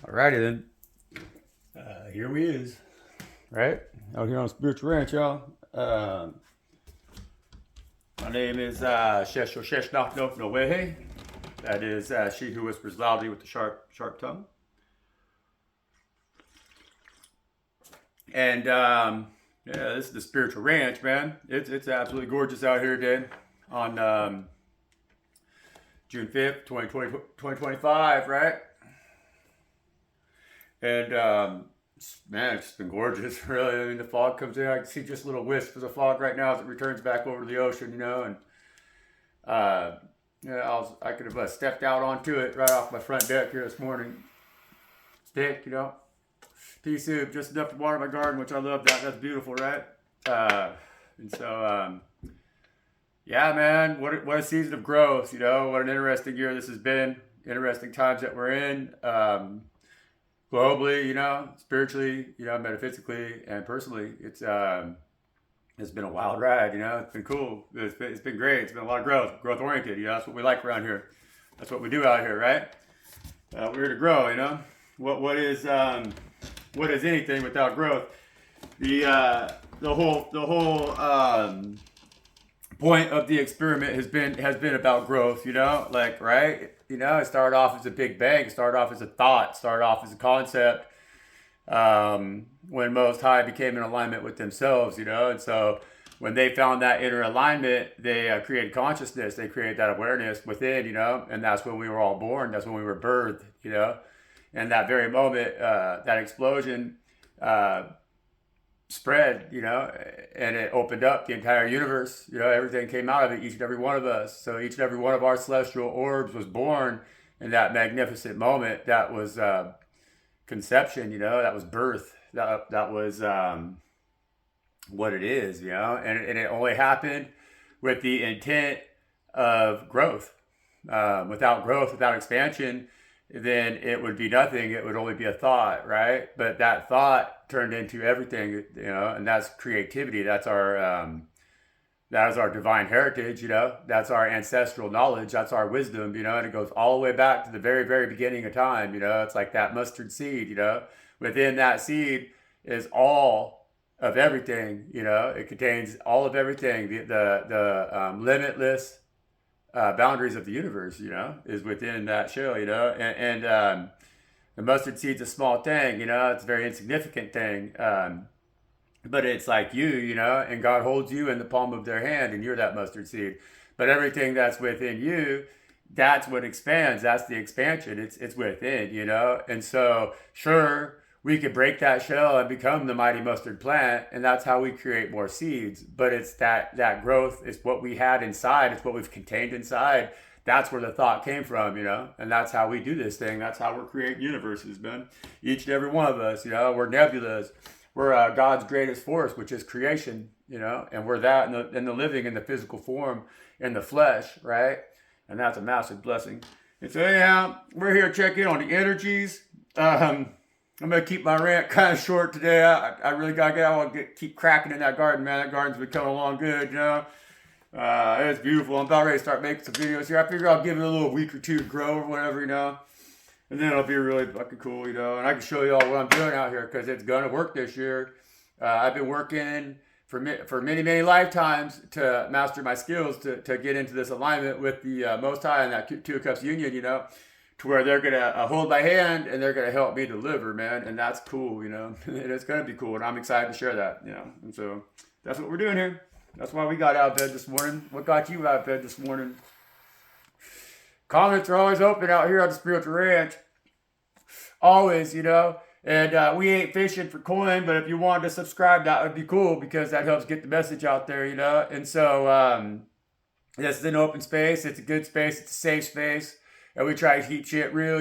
Alrighty then. Here we is. Right? Out here on Spiritual Ranch, y'all. My name is Shesho Sheshnok no Wehe. That is she who whispers loudly with the sharp tongue. And yeah, this is the Spiritual Ranch, man. It's absolutely gorgeous out here today on June 5th, 2025, right? And man, it's been gorgeous, really. I mean, the fog comes in. I can see just little wisps of fog right now as it returns back over to the ocean, and yeah, I could have stepped out onto it right off my front deck here this morning. Stick, pea soup, just enough to water my garden, which I love. That's beautiful, right? And so, yeah, man, what a season of growth. What an interesting year this has been. Interesting times that we're in. Globally, spiritually, metaphysically, and personally, it's been a wild ride. It's been cool. It's been great. It's been a lot of growth oriented. That's what we like around here. That's what we do out here, right? We're here to grow. What is anything without growth? The whole point of the experiment has been about growth. Right? It started off as a big bang, started off as a thought, started off as a concept. When Most High became in alignment with themselves, and so when they found that inner alignment, they created consciousness. They created that awareness within, and that's when we were all born. That's when we were birthed, and that very moment, that explosion spread, and it opened up the entire universe. Everything came out of it, each and every one of us. So each and every one of our celestial orbs was born in that magnificent moment. That was conception, that was birth. That was what it is, and it only happened with the intent of growth. Without growth, without expansion, then it would be nothing. It would only be a thought, right? But that thought turned into everything, and that's creativity. That is our divine heritage, That's our ancestral knowledge. That's our wisdom, and it goes all the way back to the very, very beginning of time, It's like that mustard seed, Within that seed is all of everything, It contains all of everything. The limitless boundaries of the universe, is within that shell, and the mustard seed's a small thing, it's a very insignificant thing, but it's like you, and God holds you in the palm of their hand, and you're that mustard seed. But everything that's within you, that's what expands. That's the expansion. It's within, and so sure, we could break that shell and become the mighty mustard plant, and that's how we create more seeds. But it's that growth is what we had inside. It's what we've contained inside. That's where the thought came from, and that's how we do this thing. That's how we're creating universes, man. Each and every one of us, we're nebulas. We're God's greatest force, which is creation, and we're that in the living, in the physical form, in the flesh, right? And that's a massive blessing. And so, yeah, we're here checking on the energies. I'm going to keep my rant kind of short today. I really got to get out and keep cracking in that garden, man. That garden's been coming along good, It's beautiful. I'm about ready to start making some videos here. I figure I'll give it a little week or two to grow or whatever, And then it'll be really fucking cool, And I can show you all what I'm doing out here because it's going to work this year. I've been working for many, many lifetimes to master my skills to get into this alignment with the Most High and that Two of Cups union, to where they're going to hold my hand and they're going to help me deliver, man. And that's cool, and it's going to be cool. And I'm excited to share that, And so that's what we're doing here. That's why we got out of bed this morning. What got you out of bed this morning? Comments are always open out here on the Spiritual Ranch. Always, And we ain't fishing for coin, but if you wanted to subscribe, that would be cool because that helps get the message out there, And so this is an open space. It's a good space. It's a safe space. And we try to keep shit real,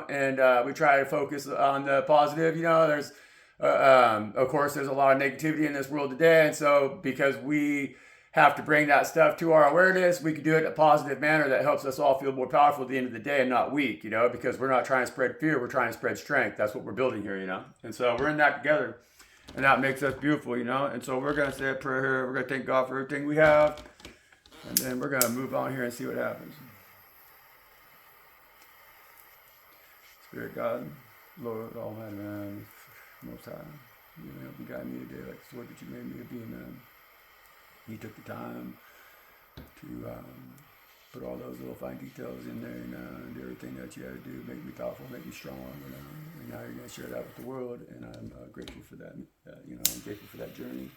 and we try to focus on the positive, There's, of course, there's a lot of negativity in this world today. And so because we have to bring that stuff to our awareness, we can do it in a positive manner that helps us all feel more powerful at the end of the day and not weak, because we're not trying to spread fear. We're trying to spread strength. That's what we're building here, And so we're in that together. And that makes us beautiful, And so we're going to say a prayer here. We're going to thank God for everything we have. And then we're going to move on here and see what happens. Spirit God, Lord Almighty, man, Most High, you know, help and guide me today like the sword that you made me to be, man. You took the time to put all those little fine details in there, you know, and everything that you had to do, make me powerful, make me strong, you know. And now you're going to share that with the world, and I'm grateful for that. You know, I'm grateful for that journey.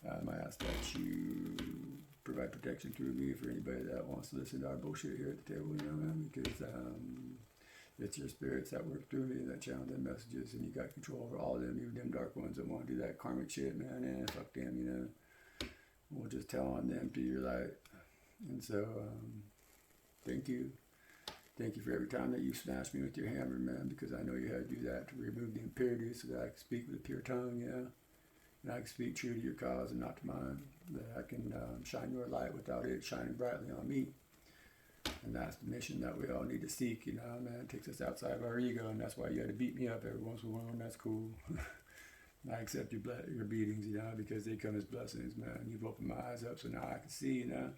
I ask that you provide protection through me for anybody that wants to listen to our bullshit here at the table, you know, man, because it's your spirits that work through me that channel them messages, and you got control over all of them, even them dark ones that want to do that karmic shit, man, and fuck them, you know. We'll just tell on them to your light. And so, thank you. Thank you for every time that you smash me with your hammer, man, because I know you had to do that to remove the impurities so that I can speak with a pure tongue, yeah. And I can speak true to your cause and not to mine. That I can shine your light without it shining brightly on me. And that's the mission that we all need to seek, you know, man. It takes us outside of our ego, and that's why you had to beat me up every once in a while, and that's cool. I accept your beatings, you know, because they come as blessings, man. You've opened my eyes up, so now I can see, you know.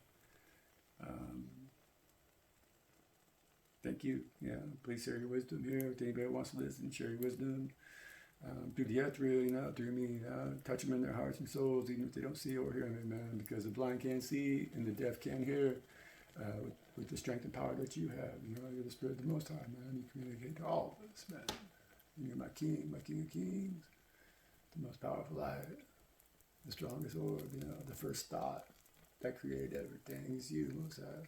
Thank you. Yeah, please share your wisdom here. If anybody wants to listen, share your wisdom through the ethereal, you know, through me. Touch them in their hearts and souls, even if they don't see or hear me, man. Because the blind can't see and the deaf can't hear. With the strength and power that you have, you know, you're the Spirit of the Most High, man. You communicate to all of us, man. You're my King of Kings, the most powerful light, the strongest orb, you know, the first thought that created everything is you, Most High.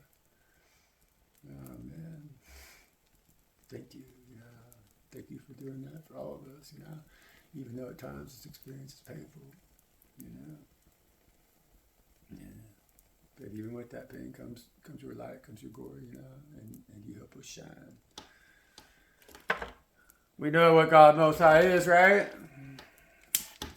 Oh, man. Thank you, you know. Thank you for doing that for all of us, you know. Even though at times this experience is painful, you know. Yeah. But even with that pain comes your light, comes your glory, you know, and you help us shine. We know what God Most High is, right?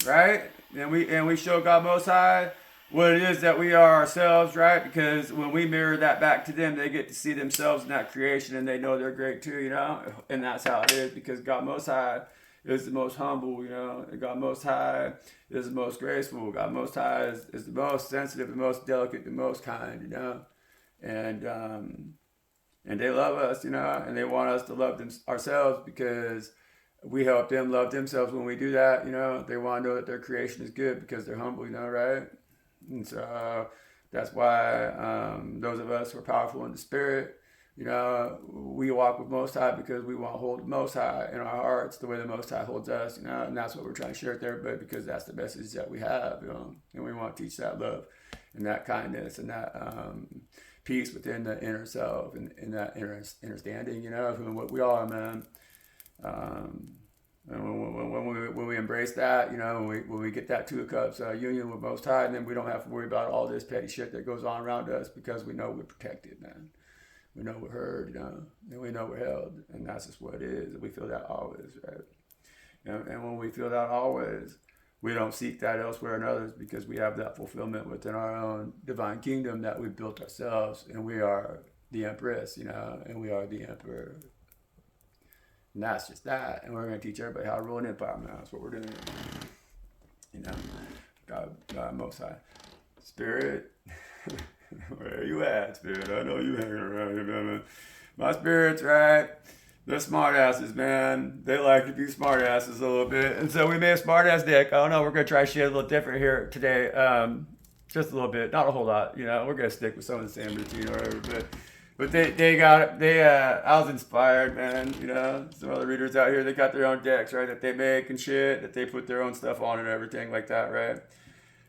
Right? And we show God Most High what it is that we are ourselves, right? Because when we mirror that back to them, they get to see themselves in that creation, and they know they're great too, you know? And that's how it is, because God Most High is the most humble, you know? And God Most High is the most graceful. God Most High is the most sensitive, the most delicate, the most kind, you know? And they love us, you know? And they want us to love them ourselves, because we help them love themselves when we do that, you know? They want to know that their creation is good because they're humble, you know, right? And so that's why those of us who are powerful in the spirit, you know, we walk with Most High because we want to hold the Most High in our hearts the way the Most High holds us, you know, and that's what we're trying to share with everybody, because that's the message that we have, you know, and we want to teach that love and that kindness and that peace within the inner self and that inner understanding, you know, of who and what we are, man. And when we embrace that, you know, when we get that two of cups union with Most High, and then we don't have to worry about all this petty shit that goes on around us, because we know we're protected, man. We know we're heard, you know, and we know we're held, and that's just what it is. We feel that always, right? And when we feel that always, we don't seek that elsewhere in others, because we have that fulfillment within our own divine kingdom that we've built ourselves, and we are the Empress, you know, and we are the Emperor. And that's just that. And we're going to teach everybody how to rule an empire now. That's what we're doing. You know, God Most High. Spirit, where are you at, Spirit? I know you hanging around here, man. My spirit's right. They're smartasses, man. They like to be smartasses a little bit. And so we made a smartass deck. I don't know. We're going to try shit a little different here today. Just a little bit. Not a whole lot. You know, we're going to stick with some of the same routine or whatever. But I was inspired, man, you know, some other readers out here, they got their own decks, right, that they make and shit, that they put their own stuff on and everything like that, right?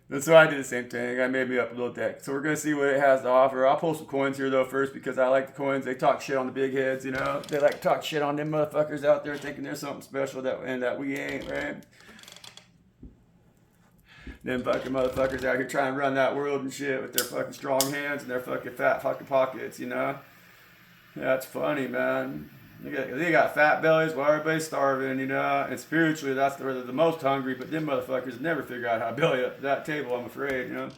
And so I did the same thing. I made me up a little deck. So we're going to see what it has to offer. I'll pull some coins here, though, first, because I like the coins. They talk shit on the big heads, you know? They like to talk shit on them motherfuckers out there thinking there's something special that we ain't, right? Them fucking motherfuckers out here trying to run that world and shit with their fucking strong hands and their fucking fat fucking pockets, you know? That's funny, man. They got fat bellies while everybody's starving, you know? And spiritually, that's where they're the most hungry, but them motherfuckers never figure out how to belly up to that table, I'm afraid, you know?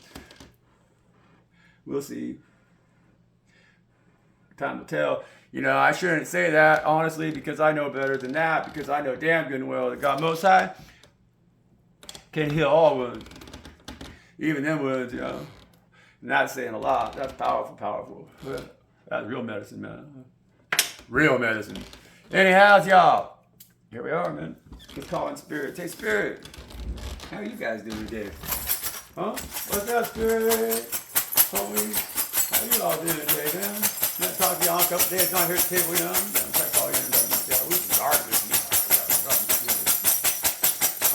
We'll see. Time will tell. You know, I shouldn't say that, honestly, because I know better than that, because I know damn good and well that God Most High can heal all wounds. Even them wounds, you know. And that's saying a lot. That's powerful. That's real medicine, man. Real medicine. Anyhow, y'all. Here we are, man. Just calling spirits. Hey, spirit. How you guys doing today? Huh? What's up, spirit? Homies. How you all doing today, man? Not talking to y'all a couple days, not here at the table, you know? I'm trying to call you in. We can argue with me.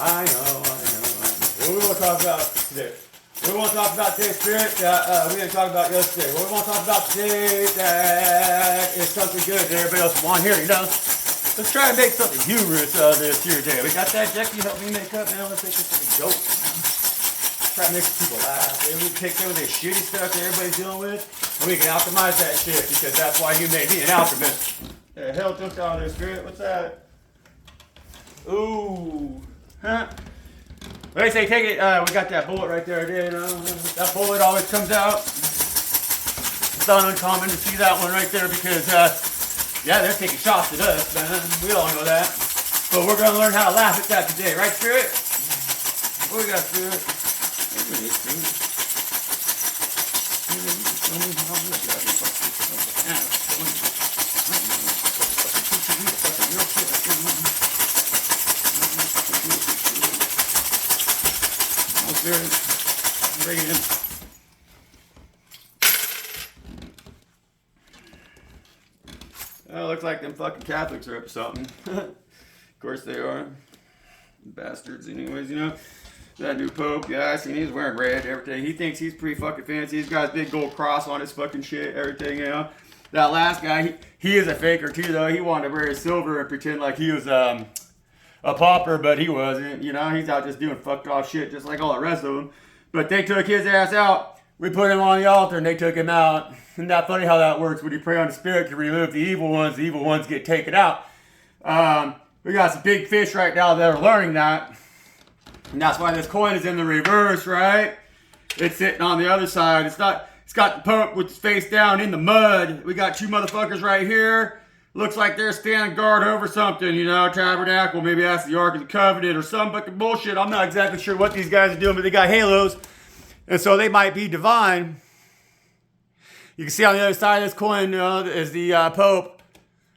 I know. What we want to talk about today? What we want to talk about today, spirit, that we didn't talk about yesterday. What we want to talk about today that is something good that everybody else want to hear, you know? Let's try and make something humorous out of this here today. We got that, Jackie? Help me make up, man. Let's make this a joke. Try to make people laugh. Maybe we can take some of this shitty stuff that everybody's dealing with, and we can alchemize that shit, because that's why you made me an alchemist. The hell jumped out of there, spirit? What's that? Ooh. Huh? They say take it, we got that bullet right there, you know? That bullet always comes out. It's not uncommon to see that one right there because, yeah, they're taking shots at us, man. We all know that. But we're going to learn how to laugh at that today, right, Spirit? What we got, Spirit? Bring it in. Oh, looks like them fucking Catholics are up to something. Of course they are. Bastards anyways, you know. That new Pope, yeah, I seen he's wearing red, everything. He thinks he's pretty fucking fancy. He's got his big gold cross on his fucking shit, everything, you know. That last guy, he is a faker too, though. He wanted to wear his silver and pretend like he was, a pauper, but he wasn't, you know. He's out just doing fucked off shit just like all the rest of them. But they took his ass out. We put him on the altar and they took him out. Isn't that funny how that works? When you pray on the spirit to remove the evil ones get taken out. We got some big fish right now that are learning that. And that's why this coin is in the reverse, right? It's sitting on the other side. It's got the Pope with his face down in the mud. We got two motherfuckers right here. Looks like they're standing guard over something, you know, tabernacle. Maybe that's the Ark of the Covenant or some fucking bullshit. I'm not exactly sure what these guys are doing, but they got halos. And so they might be divine. You can see on the other side of this coin, you know, is the Pope,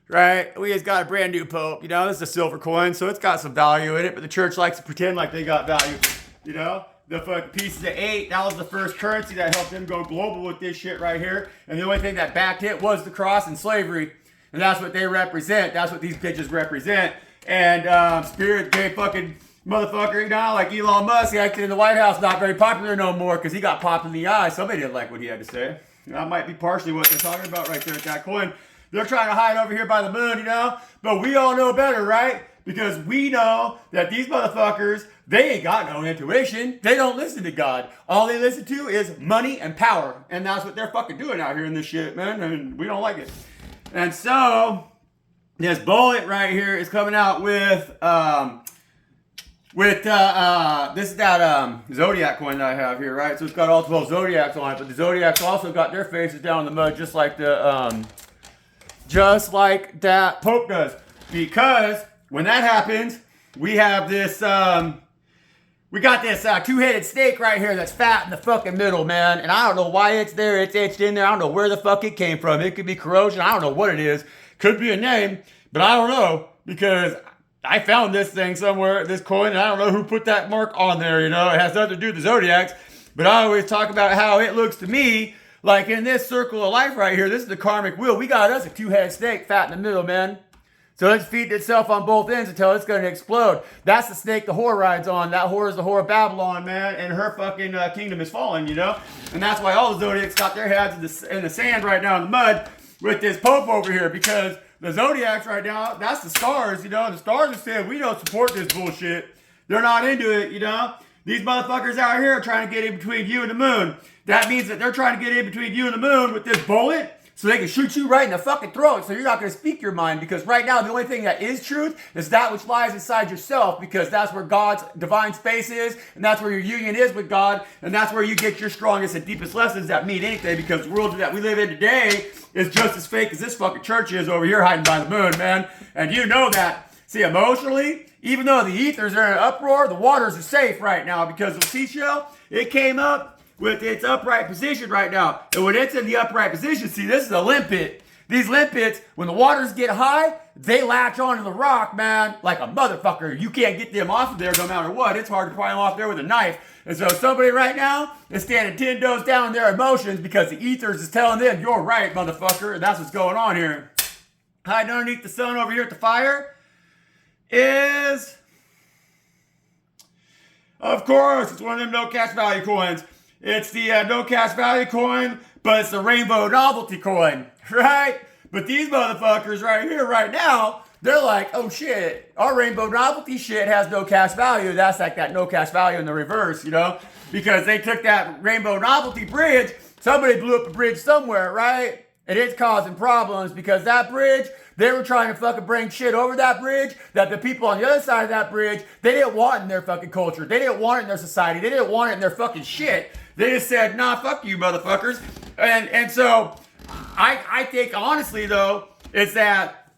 right? We just got a brand new Pope, you know. This is a silver coin, so it's got some value in it, but the church likes to pretend like they got value, you know. The fucking pieces of 8, that was the first currency that helped them go global with this shit right here. And the only thing that backed it was the cross and slavery. And that's what they represent. That's what these bitches represent. And Spirit gay fucking motherfucker, you know, like Elon Musk, he acted in the White House, not very popular no more because he got popped in the eye. Somebody didn't like what he had to say. That might be partially what they're talking about right there at that coin. They're trying to hide over here by the moon, you know. But we all know better, right? Because we know that these motherfuckers, they ain't got no intuition. They don't listen to God. All they listen to is money and power. And that's what they're fucking doing out here in this shit, man. And we don't like it. And so, this bullet right here is coming out with this is that Zodiac coin that I have here, right? So it's got all 12 Zodiacs on it, but the Zodiacs also got their faces down in the mud, just like that Pope does. Because when that happens, we have this we got this two-headed snake right here that's fat in the fucking middle, man. And I don't know why it's there. It's etched in there. I don't know where the fuck it came from. It could be corrosion. I don't know what it is. Could be a name, but I don't know because I found this thing somewhere, this coin, and I don't know who put that mark on there, you know. It has nothing to do with the Zodiacs, but I always talk about how it looks to me like in this circle of life right here, this is the karmic wheel. We got us a two-headed snake fat in the middle, man. So it's feeding itself on both ends until it's going to explode. That's the snake the whore rides on. That whore is the whore of Babylon, man, and her fucking kingdom is falling, you know? And that's why all the Zodiacs got their heads in the sand right now in the mud with this Pope over here, because the Zodiacs right now, that's the stars, you know? And the stars are saying, we don't support this bullshit. They're not into it, you know? These motherfuckers out here are trying to get in between you and the moon. That means that they're trying to get in between you and the moon with this bullet, so they can shoot you right in the fucking throat, so you're not going to speak your mind. Because right now, the only thing that is truth is that which lies inside yourself, because that's where God's divine space is, and that's where your union is with God, and that's where you get your strongest and deepest lessons that mean anything, because the world that we live in today is just as fake as this fucking church is over here hiding by the moon, man. And you know that. See, emotionally, even though the ethers are in an uproar, the waters are safe right now, because the seashell, it came up with its upright position right now. And when it's in the upright position, see, this is a limpet. These limpets, when the waters get high, they latch onto the rock, man, like a motherfucker. You can't get them off of there no matter what. It's hard to pry them off there with a knife. And so somebody right now is standing 10 toes down in their emotions because the ethers is telling them, you're right, motherfucker. And that's what's going on here. Hiding underneath the sun over here at the fire is, of course, it's one of them no cash value coins. It's the no cash value coin, but it's the rainbow novelty coin, right? But these motherfuckers right here, right now, they're like, oh shit, our rainbow novelty shit has no cash value. That's like that no cash value in the reverse, you know? Because they took that rainbow novelty bridge, somebody blew up a bridge somewhere, right? And it's causing problems because that bridge, they were trying to fucking bring shit over that bridge that the people on the other side of that bridge, they didn't want in their fucking culture. They didn't want it in their society. They didn't want it in their fucking shit. They just said, nah, fuck you, motherfuckers. And so I think, honestly, though, is that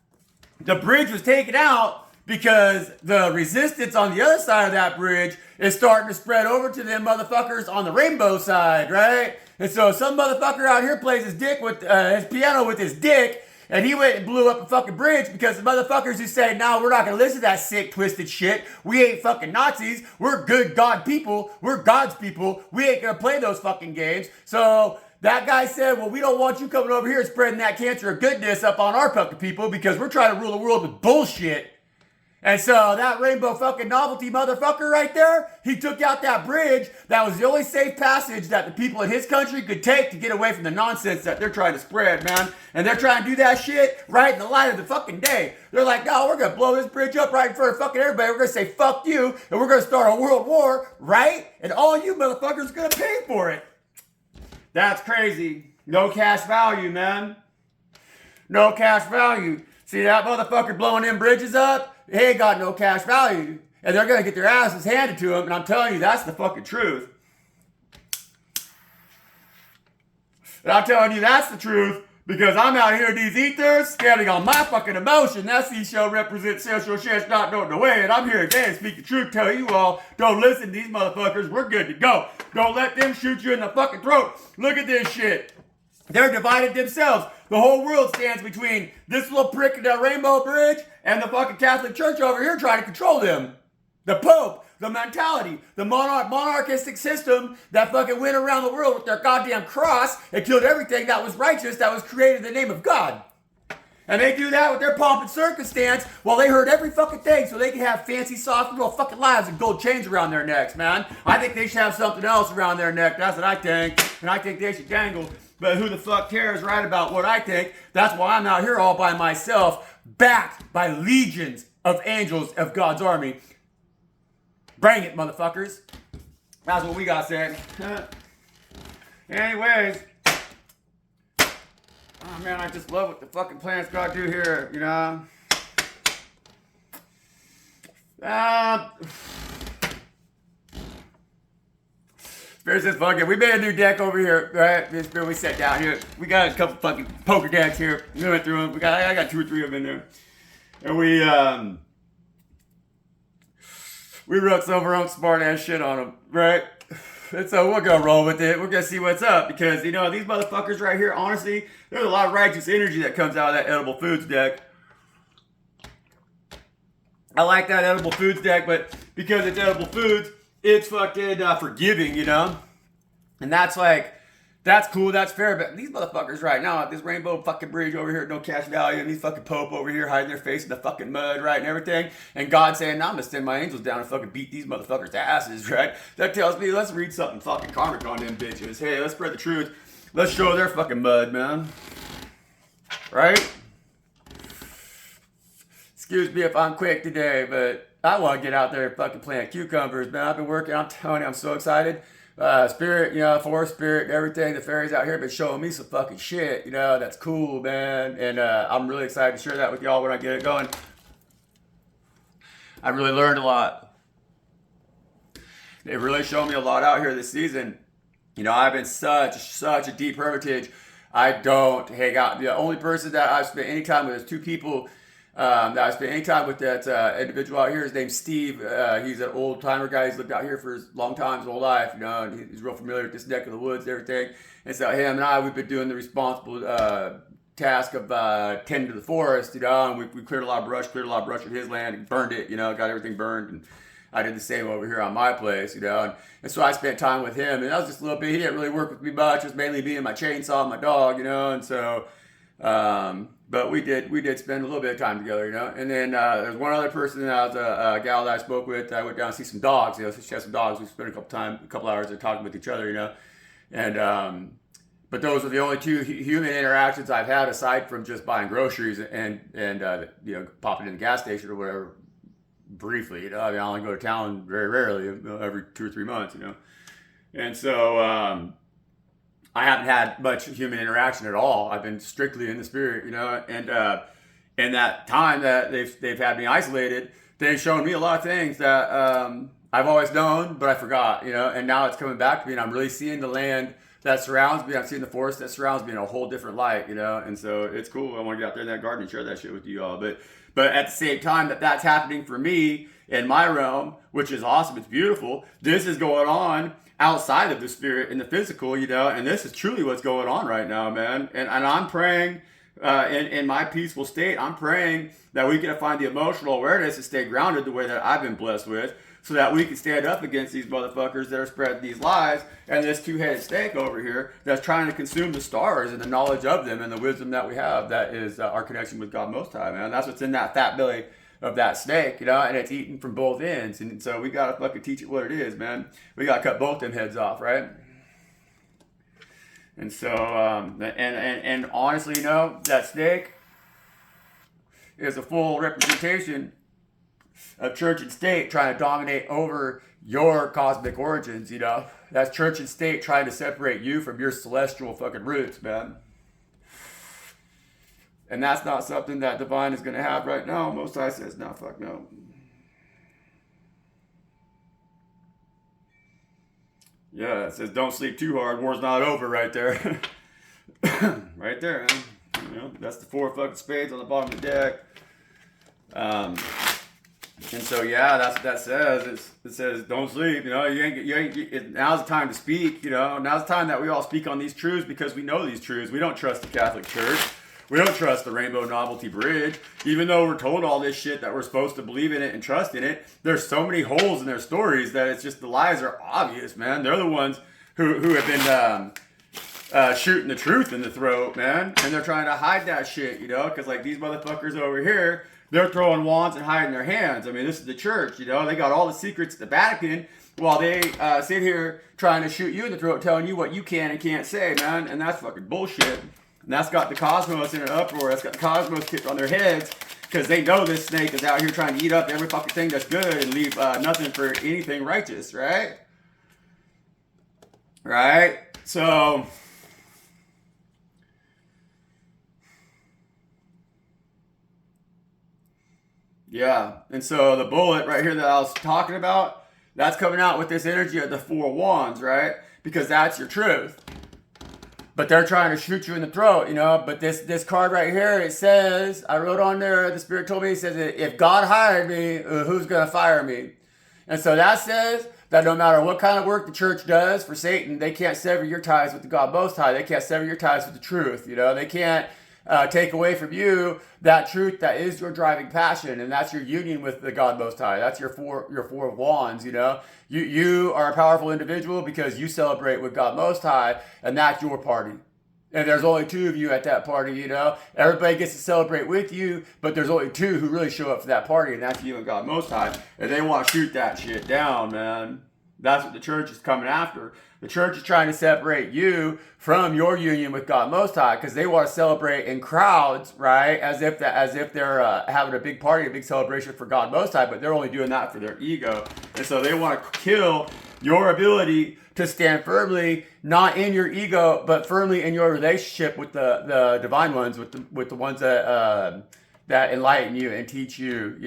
the bridge was taken out because the resistance on the other side of that bridge is starting to spread over to them motherfuckers on the rainbow side, right? And so some motherfucker out here plays his dick with his piano with his dick, and he went and blew up a fucking bridge because the motherfuckers who say, no, we're not going to listen to that sick, twisted shit. We ain't fucking Nazis. We're good God people. We're God's people. We ain't going to play those fucking games. So that guy said, well, we don't want you coming over here spreading that cancer of goodness up on our fucking people because we're trying to rule the world with bullshit. And so that rainbow fucking novelty motherfucker right there, he took out that bridge. That was the only safe passage that the people in his country could take to get away from the nonsense that they're trying to spread, man. And they're trying to do that shit right in the light of the fucking day. They're like, no, we're going to blow this bridge up right in front of fucking everybody. We're going to say, fuck you, and we're going to start a world war, right? And all you motherfuckers are going to pay for it. That's crazy. No cash value, man. No cash value. See that motherfucker blowing them bridges up? He ain't got no cash value. And they're going to get their asses handed to them. And I'm telling you, that's the fucking truth. And I'm telling you, that's the truth. Because I'm out here in these ethers, standing on my fucking emotion. That seashell represents social shit not knowing the way. And I'm here today to speak the truth. Tell you all, don't listen to these motherfuckers. We're good to go. Don't let them shoot you in the fucking throat. Look at this shit. They're divided themselves. The whole world stands between this little prick in that rainbow bridge and the fucking Catholic Church over here trying to control them. The Pope, the mentality, the monarchistic system that fucking went around the world with their goddamn cross and killed everything that was righteous, that was created in the name of God. And they do that with their pomp and circumstance while they heard every fucking thing so they can have fancy, soft, little fucking lives and gold chains around their necks, man. I think they should have something else around their neck. That's what I think. And I think they should dangle. But who the fuck cares, right, about what I think? That's why I'm out here all by myself, backed by legions of angels of God's army. Bring it, motherfuckers. That's what we got said. Anyways. Oh, man, I just love what the fucking planets got to do here, you know? There's this fucking, we made a new deck over here, right? This we sat down here. We got a couple fucking poker decks here. We went through them. I got 2 or 3 of them in there. And we wrote some of our own smart ass shit on them, right? And so we're gonna roll with it. We're gonna see what's up because, you know, these motherfuckers right here, honestly, there's a lot of righteous energy that comes out of that edible foods deck. I like that edible foods deck, but because it's edible foods, it's fucking forgiving, you know? And that's like, that's cool, that's fair, but these motherfuckers right now, this rainbow fucking bridge over here, no cash value, and these fucking Pope over here hiding their face in the fucking mud, right, and everything, and God saying, nah, I'm gonna send my angels down and fucking beat these motherfuckers' asses, right? That tells me, let's read something fucking karmic on them bitches. Hey, let's spread the truth. Let's show their fucking mud, man. Right? Excuse me if I'm quick today, but I want to get out there and fucking plant cucumbers, man. I've been working, I'm telling you, I'm so excited. Spirit, you know, forest spirit, everything. The fairies out here have been showing me some fucking shit, you know, that's cool, man. And I'm really excited to share that with y'all when I get it going. I really learned a lot. They really showed me a lot out here this season. You know, I've been such a deep hermitage. I don't hang out. The only person that I've spent any time with is 2 people that I spent any time with. That individual out here. His name's Steve. He's an old timer guy. He's lived out here for a long time, his whole life, you know, and he's real familiar with this neck of the woods and everything. And so him and I, we've been doing the responsible task of tending to the forest, and we cleared a lot of brush at his land, and burned it, got everything burned, and I did the same over here on my place, and so I spent time with him, and that was just a little bit. He didn't really work with me much. It was mainly me and my chainsaw and my dog, and so, but we did spend a little bit of time together, and then there's one other person, that was a gal that I spoke with. I went down to see some dogs, so she has some dogs. We spent a couple hours there talking with each other, and, but those are the only two human interactions I've had aside from just buying groceries and popping in the gas station or whatever briefly. I only go to town very rarely, every 2 or 3 months, And so I haven't had much human interaction at all. I've been strictly in the spirit, and in that time that they've had me isolated, they've shown me a lot of things that I've always known, but I forgot, and now it's coming back to me, and I'm really seeing the land that surrounds me. I'm seeing the forest that surrounds me in a whole different light, and so it's cool. I want to get out there in that garden and share that shit with you all. But at the same time that's happening for me in my realm, which is awesome, it's beautiful. This is going on outside of the spirit and the physical, and this is truly what's going on right now, man. And I'm praying in my peaceful state. I'm praying that we can find the emotional awareness to stay grounded the way that I've been blessed with, so that we can stand up against these motherfuckers that are spreading these lies and this two-headed snake over here that's trying to consume the stars and the knowledge of them and the wisdom that we have. That is our connection with God Most High, man. That's what's in that fat belly of that snake, and it's eating from both ends. And so we got to fucking teach it what it is, man. We got to cut both them heads off, right? And so, and honestly, that snake is a full representation of church and state trying to dominate over your cosmic origins, That's church and state trying to separate you from your celestial fucking roots, man. And that's not something that divine is going to have right now. Most High says, no, fuck no. Yeah, it says, don't sleep too hard. War's not over right there. Right there, man. That's the 4 fucking spades on the bottom of the deck. And so, yeah, that's what that says. It says, don't sleep. Now's the time to speak. Now's the time that we all speak on these truths, because we know these truths. We don't trust the Catholic Church. We don't trust the Rainbow Novelty Bridge. Even though we're told all this shit that we're supposed to believe in it and trust in it, there's so many holes in their stories that it's just, the lies are obvious, man. They're the ones who have been shooting the truth in the throat, man. And they're trying to hide that shit, because like these motherfuckers over here, they're throwing wands and hiding their hands. I mean, this is the church, They got all the secrets at the Vatican, while they sit here trying to shoot you in the throat, telling you what you can and can't say, man. And that's fucking bullshit. And that's got the cosmos in an uproar. That's got the cosmos kicked on their heads, because they know this snake is out here trying to eat up every fucking thing that's good and leave nothing for anything righteous, right? Right? So... yeah, and so the bullet right here that I was talking about, that's coming out with this energy of the 4 wands, right? Because that's your truth. But they're trying to shoot you in the throat, But this card right here, it says, I wrote on there, the Spirit told me, it says, if God hired me, who's going to fire me? And so that says that no matter what kind of work the church does for Satan, they can't sever your ties with the God Most High. They can't sever your ties with the truth, They can't take away from you that truth that is your driving passion, and that's your union with the God Most High. That's your four wands, You are a powerful individual because you celebrate with God Most High, and that's your party. And there's only 2 of you at that party, Everybody gets to celebrate with you, but there's only 2 who really show up for that party, and that's you and God Most High. And they want to shoot that shit down, man. That's what the church is coming after. The church is trying to separate you from your union with God Most High, because they want to celebrate in crowds, right? As if they're having a big party, a big celebration for God Most High, but they're only doing that for their ego. And so they want to kill your ability to stand firmly, not in your ego, but firmly in your relationship with the divine ones, with the ones that enlighten you and teach you,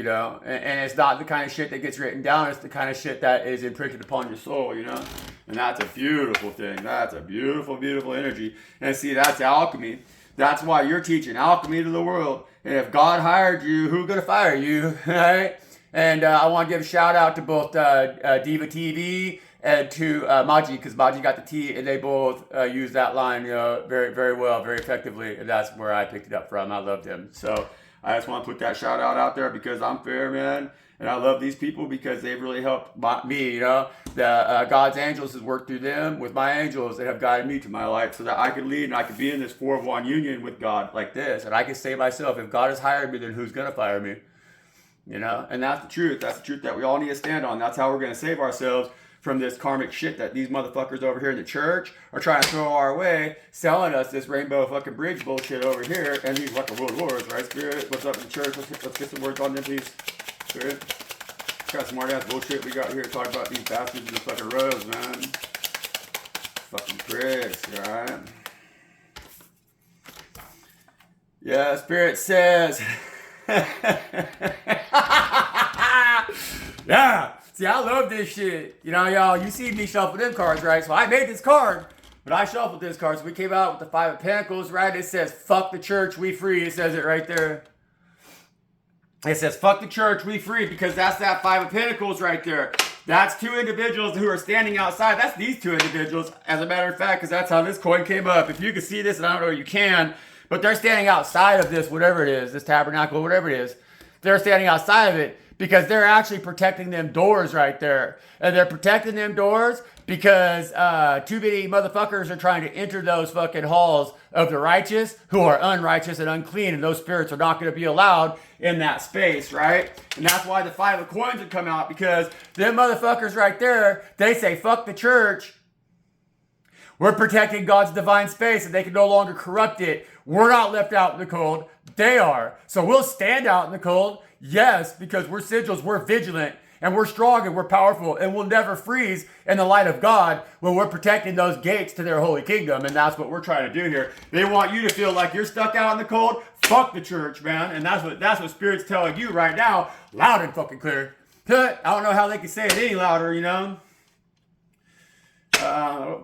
and it's not the kind of shit that gets written down. It's the kind of shit that is imprinted upon your soul, and that's a beautiful thing. That's a beautiful, beautiful energy. And see, that's alchemy. That's why you're teaching alchemy to the world. And if God hired you, who's going to fire you, right? And I want to give a shout out to both Diva TV and to Maji, because Maji got the T, and they both used that line, very, very well, very effectively, and that's where I picked it up from. I loved him. So I just want to put that shout out there because I'm fair, man. And I love these people because they've really helped me, God's angels has worked through them with my angels that have guided me to my life so that I could lead and I could be in this 4 of 1 union with God like this. And I can say myself, if God has hired me, then who's going to fire me? And that's the truth. That's the truth that we all need to stand on. That's how we're going to save ourselves from this karmic shit that these motherfuckers over here in the church are trying to throw our way, selling us this rainbow fucking bridge bullshit over here, and these fucking world wars, right, Spirit? What's up in the church? Let's get some words on them, please. Spirit. Got smart ass bullshit we got here to talk about these bastards and the fucking roads, man. Fucking pricks, alright? Yeah, Spirit says. Yeah. See, I love this shit. Y'all, you see me shuffle them cards, right? So I made this card, but I shuffled this card. So we came out with the 5 of Pentacles, right? It says, fuck the church, we free. It says it right there. It says, fuck the church, we free, because that's that 5 of Pentacles right there. That's 2 individuals who are standing outside. That's these 2 individuals, as a matter of fact, because that's how this coin came up. If you can see this, and I don't know if you can, but they're standing outside of this, whatever it is, this tabernacle, whatever it is. They're standing outside of it because they're actually protecting them doors right there. And they're protecting them doors because too many motherfuckers are trying to enter those fucking halls of the righteous who are unrighteous and unclean, and those spirits are not going to be allowed in that space, right? And that's why the 5 of coins would come out, because them motherfuckers right there, they say, fuck the church. We're protecting God's divine space, and they can no longer corrupt it. We're not left out in the cold. They are. So we'll stand out in the cold, yes, because we're sigils, we're vigilant, and we're strong, and we're powerful, and we'll never freeze in the light of God when we're protecting those gates to their holy kingdom, and that's what we're trying to do here. They want you to feel like you're stuck out in the cold. Fuck the church, man, and that's what Spirit's telling you right now, loud and fucking clear. I don't know how they can say it any louder,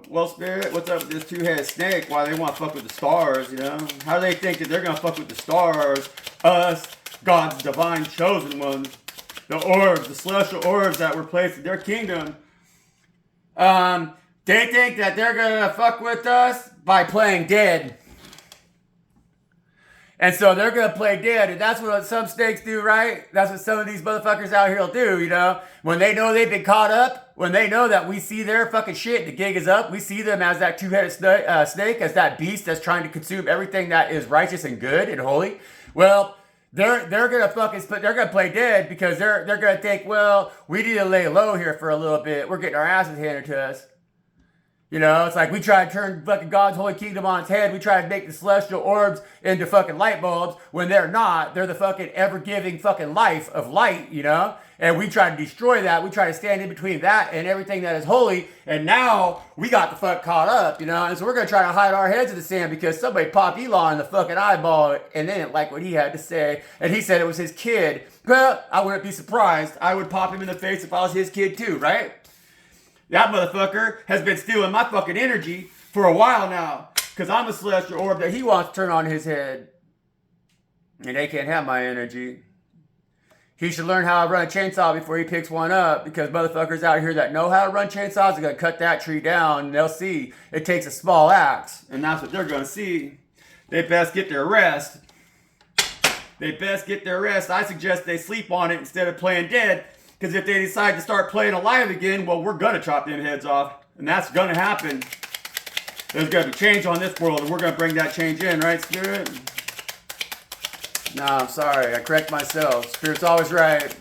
Well, Spirit, what's up with this 2-headed snake? Why they want to fuck with the stars, How do they think that they're going to fuck with the stars? Us, God's divine chosen ones. The orbs, the celestial orbs that were placed in their kingdom. They think that they're going to fuck with us by playing dead. And so they're going to play dead. And that's what some snakes do, right? That's what some of these motherfuckers out here will do, When they know they've been caught up, when they know that we see their fucking shit, the gig is up, we see them as that 2-headed snake, as that beast that's trying to consume everything that is righteous and good and holy. Well, they're gonna play dead because they're gonna think, well, we need to lay low here for a little bit. We're getting our asses handed to us. It's like we try to turn fucking God's holy kingdom on its head. We try to make the celestial orbs into fucking light bulbs when they're not. They're the fucking ever-giving fucking life of light, And we try to destroy that. We try to stand in between that and everything that is holy. And now we got the fuck caught up, And so we're going to try to hide our heads in the sand because somebody popped Elon in the fucking eyeball and they didn't like what he had to say. And he said it was his kid. Well, I wouldn't be surprised. I would pop him in the face if I was his kid too, right? That motherfucker has been stealing my fucking energy for a while now. Because I'm a celestial orb that he wants to turn on his head. And they can't have my energy. He should learn how to run a chainsaw before he picks one up. Because motherfuckers out here that know how to run chainsaws are going to cut that tree down. And they'll see it takes a small axe. And that's what they're going to see. They best get their rest. I suggest they sleep on it instead of playing dead. Because if they decide to start playing alive again, well, we're going to chop them heads off. And that's going to happen. There's going to be change on this world, and we're going to bring that change in, right, Spirit? No, I'm sorry. I correct myself. Spirit's always right.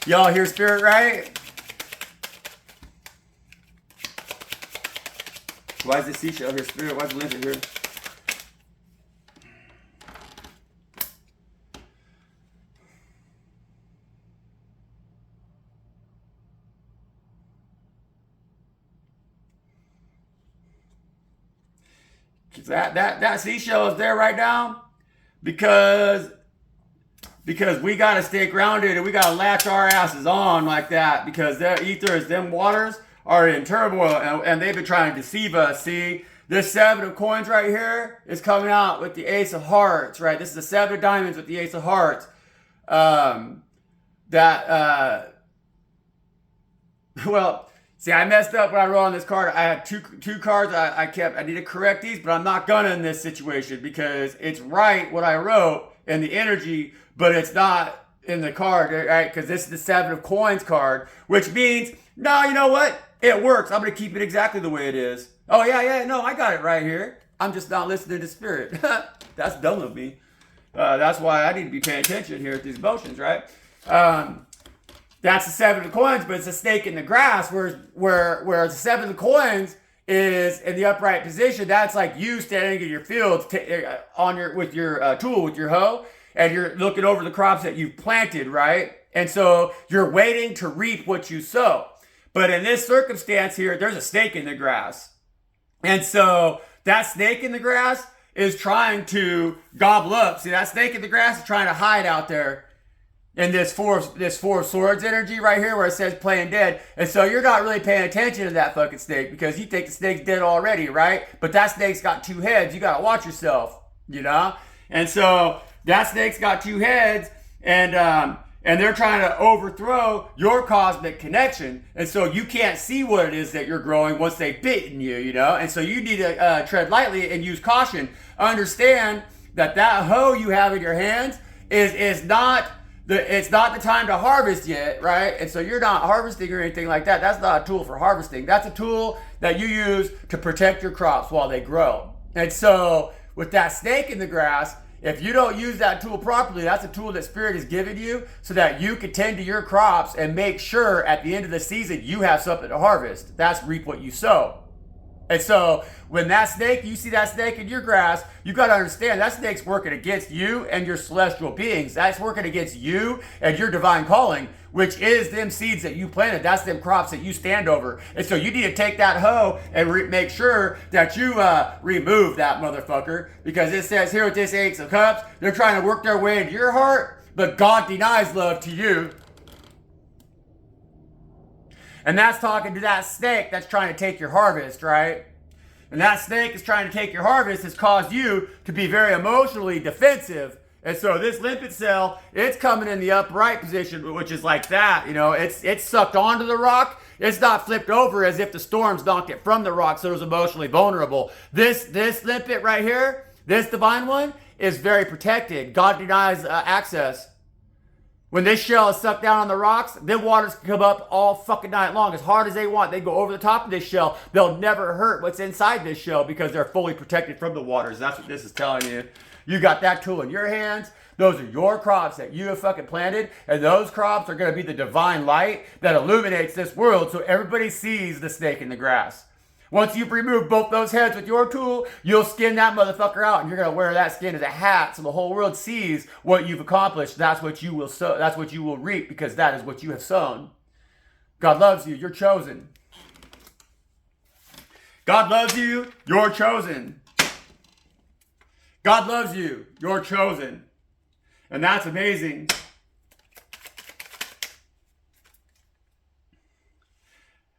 Y'all hear Spirit right? Why is the seashell here, Spirit? Why is the lizard here? That seashell is there right now because we gotta stay grounded and we gotta latch our asses on like that because their ethers, them waters are in turmoil and they've been trying to deceive us. See, this 7 of coins right here is coming out with the Ace of Hearts, right? This is the 7 of diamonds with the Ace of Hearts. Well, See, I messed up when I wrote on this card. I had two cards I need to correct these, but I'm not gonna in this situation because it's right what I wrote in the energy, but it's not in the card, right? Because this is the Seven of Coins card, which means, no, you know what? It works. I'm gonna keep it exactly the way it is. Oh yeah, no, I got it right here. I'm just not listening to spirit. That's dumb of me. That's why I need to be paying attention here at these emotions, right? That's the Seven of Coins, but it's a snake in the grass. Where the Seven of Coins is in the upright position. That's like you standing in your field with your tool, with your hoe, and you're looking over the crops that you've planted, right? And so you're waiting to reap what you sow. But in this circumstance here, there's a snake in the grass, and so that snake in the grass is trying to gobble up. See, that snake in the grass is trying to hide out there in this four of swords energy right here where it says playing dead. And so you're not really paying attention to that fucking snake because you think the snake's dead already, right? But that snake's got two heads. You got to watch yourself, you know? And so that snake's got two heads, and they're trying to overthrow your cosmic connection. And so you can't see what it is that you're growing once they've bitten you, you know? And so you need to tread lightly and use caution. Understand that hoe you have in your hands is not it's not the time to harvest yet, right? And so you're not harvesting or anything like that. That's not a tool for harvesting. That's a tool that you use to protect your crops while they grow. And so with that snake in the grass, if you don't use that tool properly, that's a tool that Spirit has given you so that you can tend to your crops and make sure at the end of the season you have something to harvest. That's reap what you sow. And so when that snake, you see that snake in your grass, you got to understand that snake's working against you and your celestial beings. That's working against you and your divine calling, which is them seeds that you planted. That's them crops that you stand over. And so you need to take that hoe and make sure that you remove that motherfucker, because it says here with this Ace of Cups, they're trying to work their way into your heart, but God denies love to you. And that's talking to that snake that's trying to take your harvest, right? And that snake is trying to take your harvest has caused you to be very emotionally defensive. And so this limpet cell, it's coming in the upright position, which is like that. You know, it's sucked onto the rock. It's not flipped over as if the storms knocked it from the rock, so it was emotionally vulnerable. This limpet right here, this divine one, is very protected. God denies access. When this shell is sucked down on the rocks, then waters can come up all fucking night long as hard as they want. They go over the top of this shell. They'll never hurt what's inside this shell because they're fully protected from the waters. That's what this is telling you. You got that tool in your hands. Those are your crops that you have fucking planted. And those crops are going to be the divine light that illuminates this world so everybody sees the snake in the grass. Once you've removed both those heads with your tool, you'll skin that motherfucker out, and you're going to wear that skin as a hat so the whole world sees what you've accomplished. That's what you will sow. That's what you will reap, because that is what you have sown. God loves you. You're chosen. God loves you. You're chosen. God loves you. You're chosen. And that's amazing.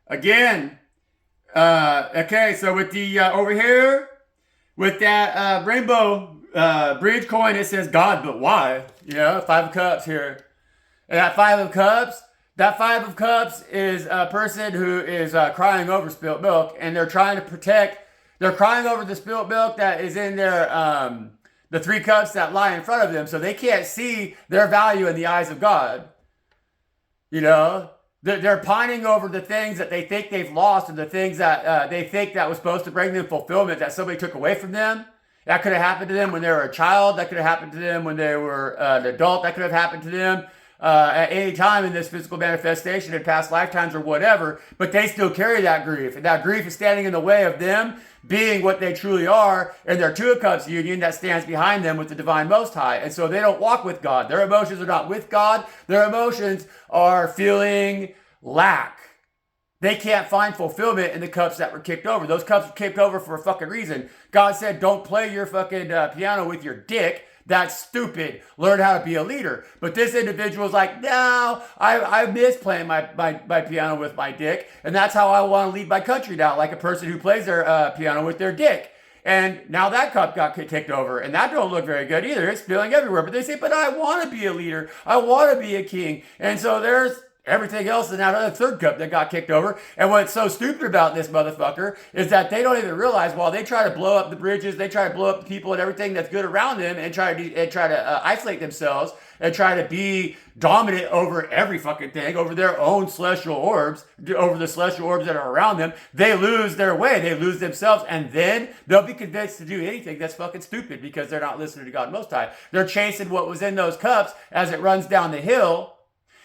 Again, okay, so with the over here, with that rainbow bridge coin, it says God, but why? You know, Five of Cups here. And that Five of Cups is a person who is crying over spilt milk, and they're trying to protect, they're crying over the spilt milk that is in their, the three cups that lie in front of them, so they can't see their value in the eyes of God. You know? They're pining over the things that they think they've lost and the things that they think that was supposed to bring them fulfillment that somebody took away from them. That could have happened to them when they were a child. That could have happened to them when they were an adult. That could have happened to them at any time in this physical manifestation in past lifetimes or whatever. But they still carry that grief. And that grief is standing in the way of them being what they truly are in their Two of Cups union that stands behind them with the Divine Most High. And so they don't walk with God. Their emotions are not with God. Their emotions are feeling lack. They can't find fulfillment in the cups that were kicked over. Those cups were kicked over for a fucking reason. God said, don't play your fucking piano with your dick. That's stupid. Learn how to be a leader. But this individual is like, no, I miss playing my piano with my dick. And that's how I want to lead my country now, like a person who plays their piano with their dick. And now that cup got kicked over. And that don't look very good either. It's spilling everywhere. But they say, but I want to be a leader. I want to be a king. And so there's everything else in that other third cup that got kicked over. And what's so stupid about this motherfucker is that they don't even realize while they try to blow up the bridges, they try to blow up the people and everything that's good around them and try to isolate themselves and try to be dominant over every fucking thing, over their own celestial orbs, over the celestial orbs that are around them. They lose their way, they lose themselves, and then they'll be convinced to do anything that's fucking stupid because they're not listening to God Most High. They're chasing what was in those cups as it runs down the hill,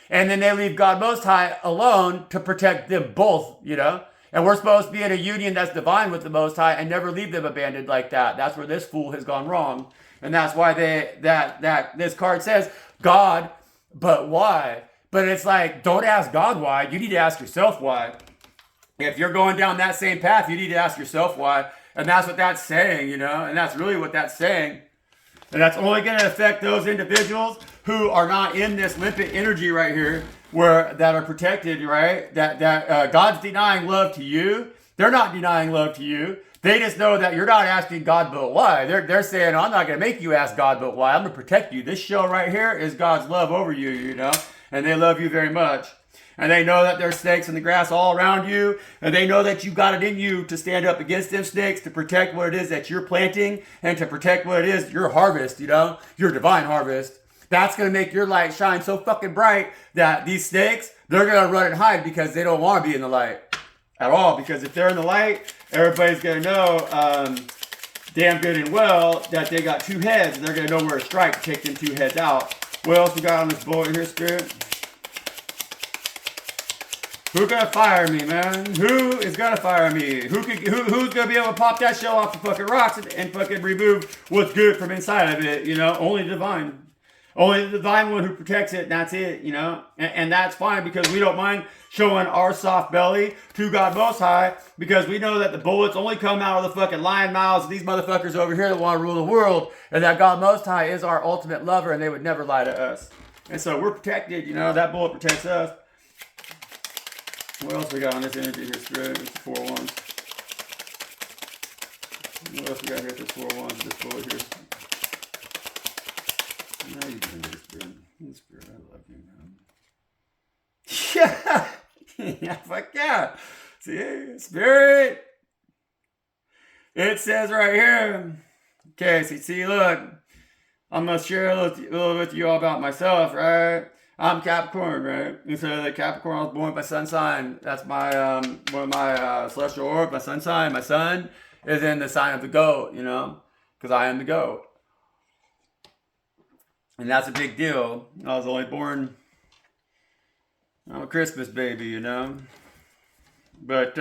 and then they leave God Most High alone to protect them both, you know? And we're supposed to be in a union that's divine with the Most High and never leave them abandoned like that. That's where this fool has gone wrong. And that's why this card says, God, but why? But it's like, don't ask God why. You need to ask yourself why. If you're going down that same path, you need to ask yourself why. And that's what that's saying, you know? And that's really what that's saying. And that's only going to affect those individuals who are not in this limpet energy right here, that are protected, right? That God's denying love to you. They're not denying love to you. They just know that you're not asking God but why. They're saying, I'm not going to make you ask God but why. I'm going to protect you. This show right here is God's love over you, you know? And they love you very much. And they know that there's snakes in the grass all around you. And they know that you got it in you to stand up against them snakes, to protect what it is that you're planting, and to protect what it is, your harvest, you know? Your divine harvest. That's going to make your light shine so fucking bright that these snakes, they're going to run and hide because they don't want to be in the light at all. Because if they're in the light, everybody's going to know damn good and well that they got two heads. And they're going to know where to strike to take them two heads out. What else we got on this bullet here, Spirit? Who's going to fire me, man? Who is going to fire me? Who's going to be able to pop that shell off the fucking rocks and fucking remove what's good from inside of it? You know, only the divine. Only the divine one who protects it, and that's it, you know? And that's fine because we don't mind showing our soft belly to God Most High because we know that the bullets only come out of the fucking lion mouths of these motherfuckers over here that want to rule the world, and that God Most High is our ultimate lover, and they would never lie to us. And so we're protected, you know? That bullet protects us. What else we got on this energy here, Spirit? It's 4 1s. What else we got here? It's 4 1s. This bullet here. How you doing here, Spirit? Spirit, I love you, man. Yeah. Yeah, fuck yeah. See, Spirit. It says right here. Okay, so see, look. I'm going to share a little with you all about myself, right? I'm Capricorn, right? And so the Capricorn, I was born by sun sign. That's my one of my celestial orb, my sun sign. My sun is in the sign of the goat, you know, because I am the goat. And that's a big deal. I was only born, I'm a Christmas baby, you know. But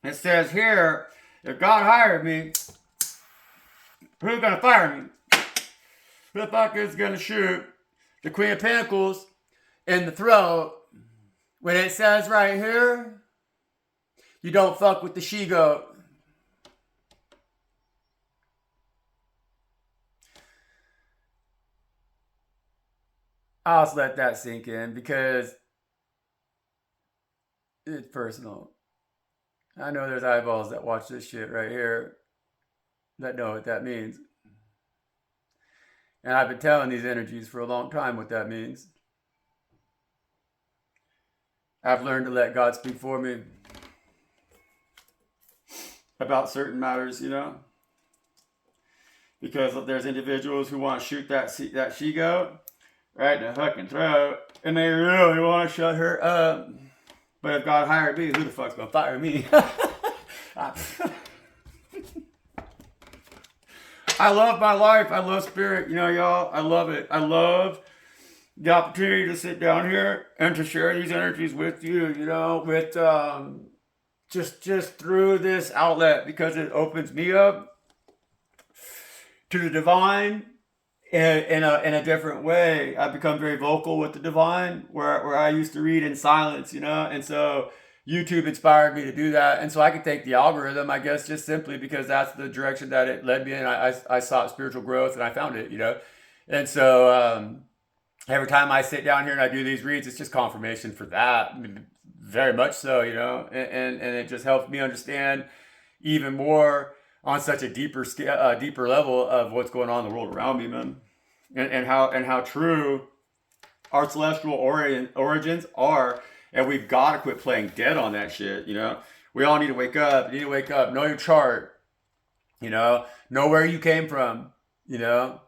it says here, if God hired me, who's going to fire me? Who the fuck is going to shoot the Queen of Pentacles in the throat when it says right here, you don't fuck with the she-goat? I'll just let that sink in because it's personal. I know there's eyeballs that watch this shit right here that know what that means. And I've been telling these energies for a long time what that means. I've learned to let God speak for me about certain matters, you know. Because there's individuals who want to shoot that she-goat right in the fucking throat, and they really want to shut her up. But if God hired me, who the fuck's gonna fire me? I love my life. I love spirit. You know, y'all, I love it. I love the opportunity to sit down here and to share these energies with you, you know, with just through this outlet, because it opens me up to the divine in a different way. I've become very vocal with the divine, where I used to read in silence, you know, and so YouTube inspired me to do that. And so I could thank the algorithm, I guess, just simply because that's the direction that it led me in. I sought spiritual growth and I found it, you know. And so every time I sit down here and I do these reads, it's just confirmation for that. I mean, very much so, you know, and it just helps me understand even more on such a deeper scale, deeper level of what's going on in the world around me, man. And how true our celestial origins are, and we've got to quit playing dead on that shit. You know, we all need to wake up. You need to wake up. Know your chart. You know where you came from. You know,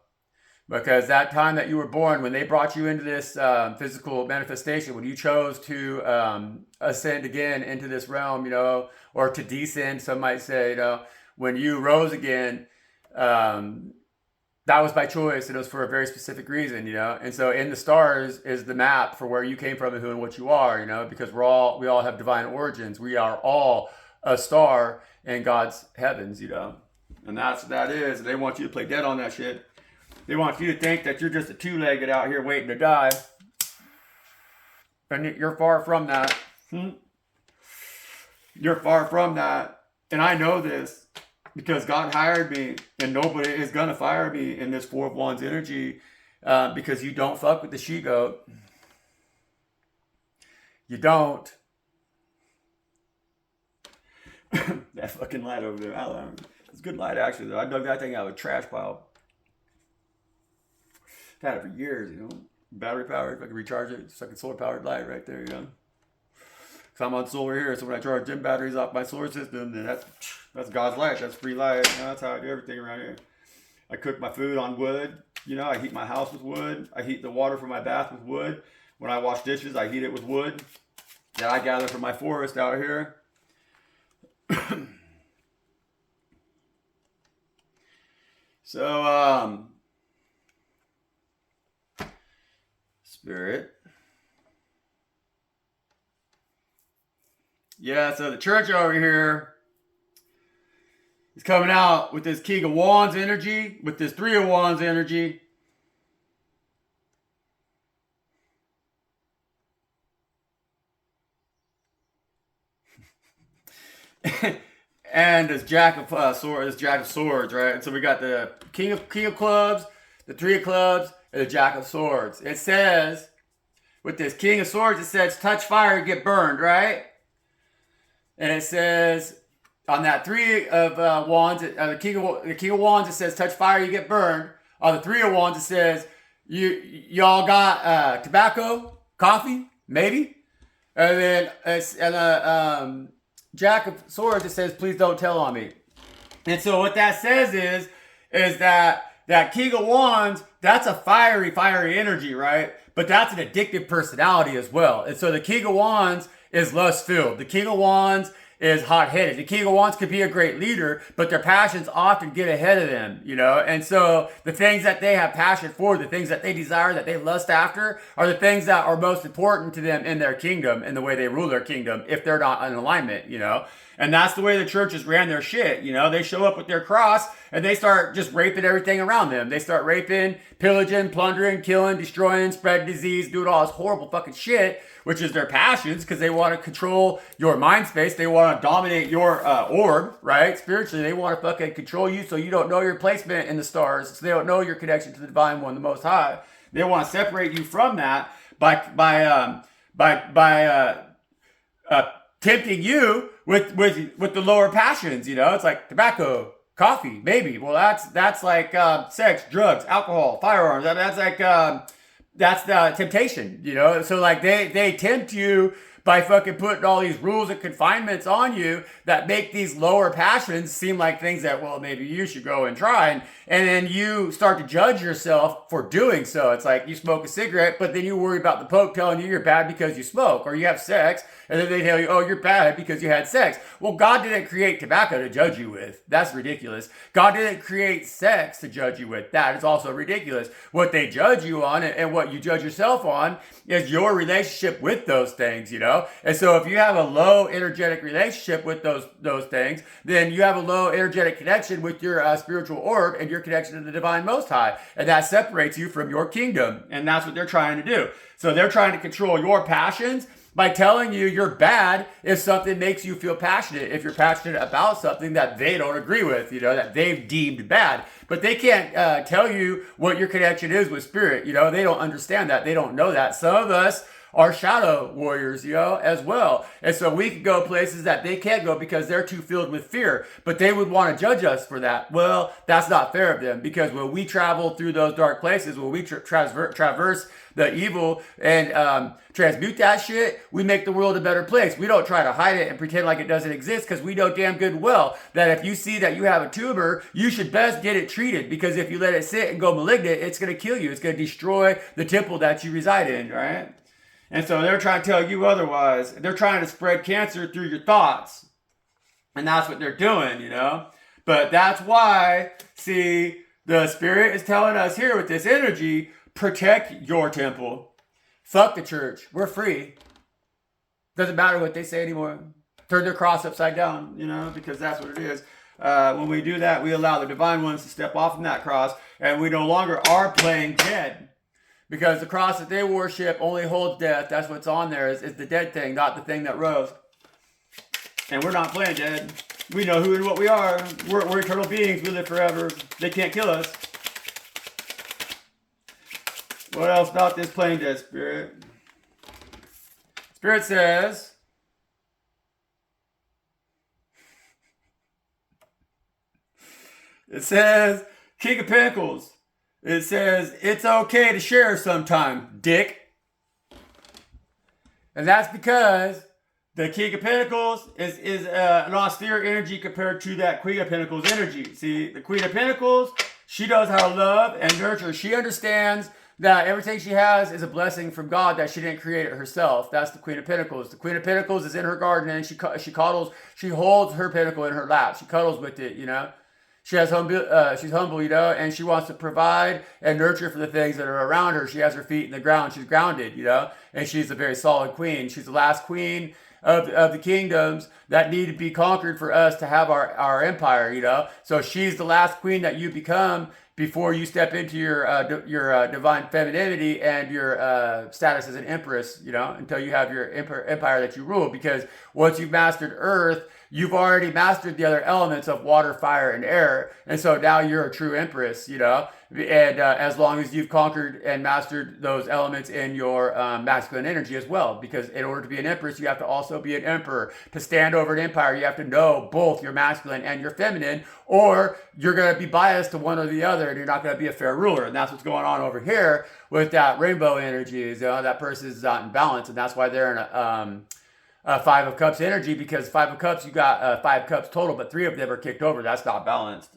because that time that you were born, when they brought you into this physical manifestation, when you chose to ascend again into this realm, you know, or to descend, some might say, you know, when you rose again, that was by choice. It was for a very specific reason, you know. And so in the stars is the map for where you came from and who and what you are, you know, because we all have divine origins. We are all a star in God's heavens, you know. And that's what that is. They want you to play dead on that shit. They want you to think that you're just a two-legged out here waiting to die. And you're far from that. You're far from that. And I know this because God hired me, and nobody is going to fire me in this Four of Wands energy because you don't fuck with the she-goat. You don't. That fucking light over there. It's a good light, actually, though. I dug that thing out of a trash pile. I've had it for years, you know. Battery powered, I can recharge it. It's like a solar powered light right there, you know. So I'm on solar here, so when I charge gym batteries off my solar system, then that's God's light. That's free light. You know, that's how I do everything around here. I cook my food on wood. You know, I heat my house with wood. I heat the water for my bath with wood. When I wash dishes, I heat it with wood that I gather from my forest out here. So, Spirit. Yeah, so the church over here is coming out with this King of Wands energy, with this Three of Wands energy. And this Jack of Swords, right? And so we got the King of Clubs, the Three of Clubs, and the Jack of Swords. It says, with this King of Swords, it says, touch fire, get burned, right? And it says, on that Three of Wands, the King of Wands, it says, touch fire, you get burned. On the Three of Wands, it says, y'all got tobacco, coffee, maybe? And then Jack of Swords, it says, please don't tell on me. And so what that says is that King of Wands, that's a fiery energy, right? But that's an addictive personality as well. And so the King of Wands is lust-filled. The King of Wands is hot-headed. The King of Wands could be a great leader, but their passions often get ahead of them, you know? And so the things that they have passion for, the things that they desire, that they lust after, are the things that are most important to them in their kingdom, in the way they rule their kingdom, if they're not in alignment, you know? And that's the way the churches ran their shit, you know? They show up with their cross, and they start just raping everything around them. They start raping, pillaging, plundering, killing, destroying, spreading disease, doing all this horrible fucking shit, which is their passions, because they want to control your mind space. They want to dominate your orb, right? Spiritually, they want to fucking control you so you don't know your placement in the stars, so they don't know your connection to the Divine One, the Most High. They want to separate you from that by tempting you with the lower passions, you know? It's like tobacco, coffee, maybe. Well, that's like sex, drugs, alcohol, firearms. That's like... that's the temptation, you know? So like they tempt you by fucking putting all these rules and confinements on you that make these lower passions seem like things that, well, maybe you should go and try. And then you start to judge yourself for doing so. It's like you smoke a cigarette, but then you worry about the Pope telling you you're bad because you smoke, or you have sex, and then they tell you, oh, you're bad because you had sex. Well, God didn't create tobacco to judge you with. That's ridiculous. God didn't create sex to judge you with. That is also ridiculous. What they judge you on and what you judge yourself on is your relationship with those things, you know? And so if you have a low energetic relationship with those things, then you have a low energetic connection with your spiritual orb and your connection to the Divine Most High. And that separates you from your kingdom. And that's what they're trying to do. So they're trying to control your passions by telling you you're bad if something makes you feel passionate, if you're passionate about something that they don't agree with, you know, that they've deemed bad. But they can't tell you what your connection is with spirit, you know, they don't understand that, they don't know that. Some of us are shadow warriors, as well. And so we could go places that they can't go because they're too filled with fear, but they would want to judge us for that. Well, that's not fair of them, because when we travel through those dark places, when we traverse the evil and transmute that shit, we make the world a better place. We don't try to hide it and pretend like it doesn't exist, because we know damn good well that if you see that you have a tumor, you should best get it treated, because if you let it sit and go malignant, it's going to kill you. It's going to destroy the temple that you reside in, right? And so they're trying to tell you otherwise. They're trying to spread cancer through your thoughts. And that's what they're doing, But that's why, see, the Spirit is telling us here with this energy, protect your temple. Fuck the church. We're free. Doesn't matter what they say anymore. Turn their cross upside down, because that's what it is. When we do that, we allow the divine ones to step off from that cross, and we no longer are playing dead. Because the cross that they worship only holds death. That's what's on there, is the dead thing, not the thing that rose. And we're not playing dead. We know who and what we are. We're eternal beings. We live forever. They can't kill us. What else about this playing dead, Spirit? Spirit says, King of Pentacles. It says, it's okay to share sometime, dick. And that's because the King of Pentacles is an austere energy compared to that Queen of Pentacles energy. See, the Queen of Pentacles, she knows how to love and nurture. She understands that everything she has is a blessing from God, that she didn't create it herself. That's the Queen of Pentacles. The Queen of Pentacles is in her garden, and she holds her pentacle in her lap. She cuddles with it, she's humble, and she wants to provide and nurture for the things that are around her. She has her feet in the ground. She's grounded, and she's a very solid queen. She's the last queen of the kingdoms that need to be conquered for us to have our empire, So she's the last queen that you become before you step into your divine femininity and your status as an empress, until you have your empire that you rule. Because once you've mastered earth, you've already mastered the other elements of water, fire, and air. And so now you're a true empress, and as long as you've conquered and mastered those elements in your masculine energy as well. Because in order to be an empress, you have to also be an emperor. To stand over an empire, you have to know both your masculine and your feminine, or you're going to be biased to one or the other, and you're not going to be a fair ruler. And that's what's going on over here with that rainbow energy. Is that person is not in balance, and that's why they're in a Five of Cups energy, because Five of Cups, you got 5 cups total, but 3 of them are kicked over. That's not balanced,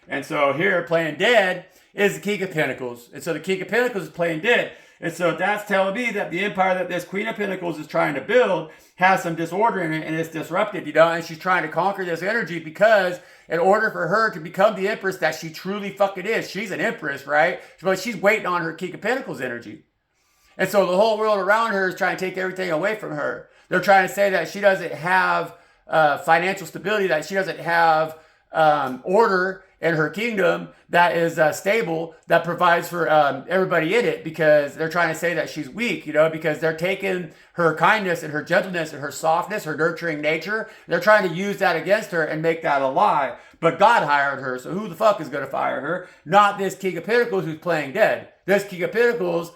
And so here, playing dead is the King of Pentacles. And so the King of Pentacles is playing dead. And so that's telling me that the empire that this Queen of Pentacles is trying to build has some disorder in it, and it's disrupted, and she's trying to conquer this energy, because in order for her to become the empress that she truly fucking is, she's an empress, right? But she's waiting on her King of Pentacles energy. And so the whole world around her is trying to take everything away from her. They're trying to say that she doesn't have financial stability, that she doesn't have order in her kingdom that is stable, that provides for everybody in it, because they're trying to say that she's weak, because they're taking her kindness and her gentleness and her softness, her nurturing nature. They're trying to use that against her and make that a lie. But God hired her, so who the fuck is going to fire her? Not this King of Pentacles who's playing dead. This King of Pentacles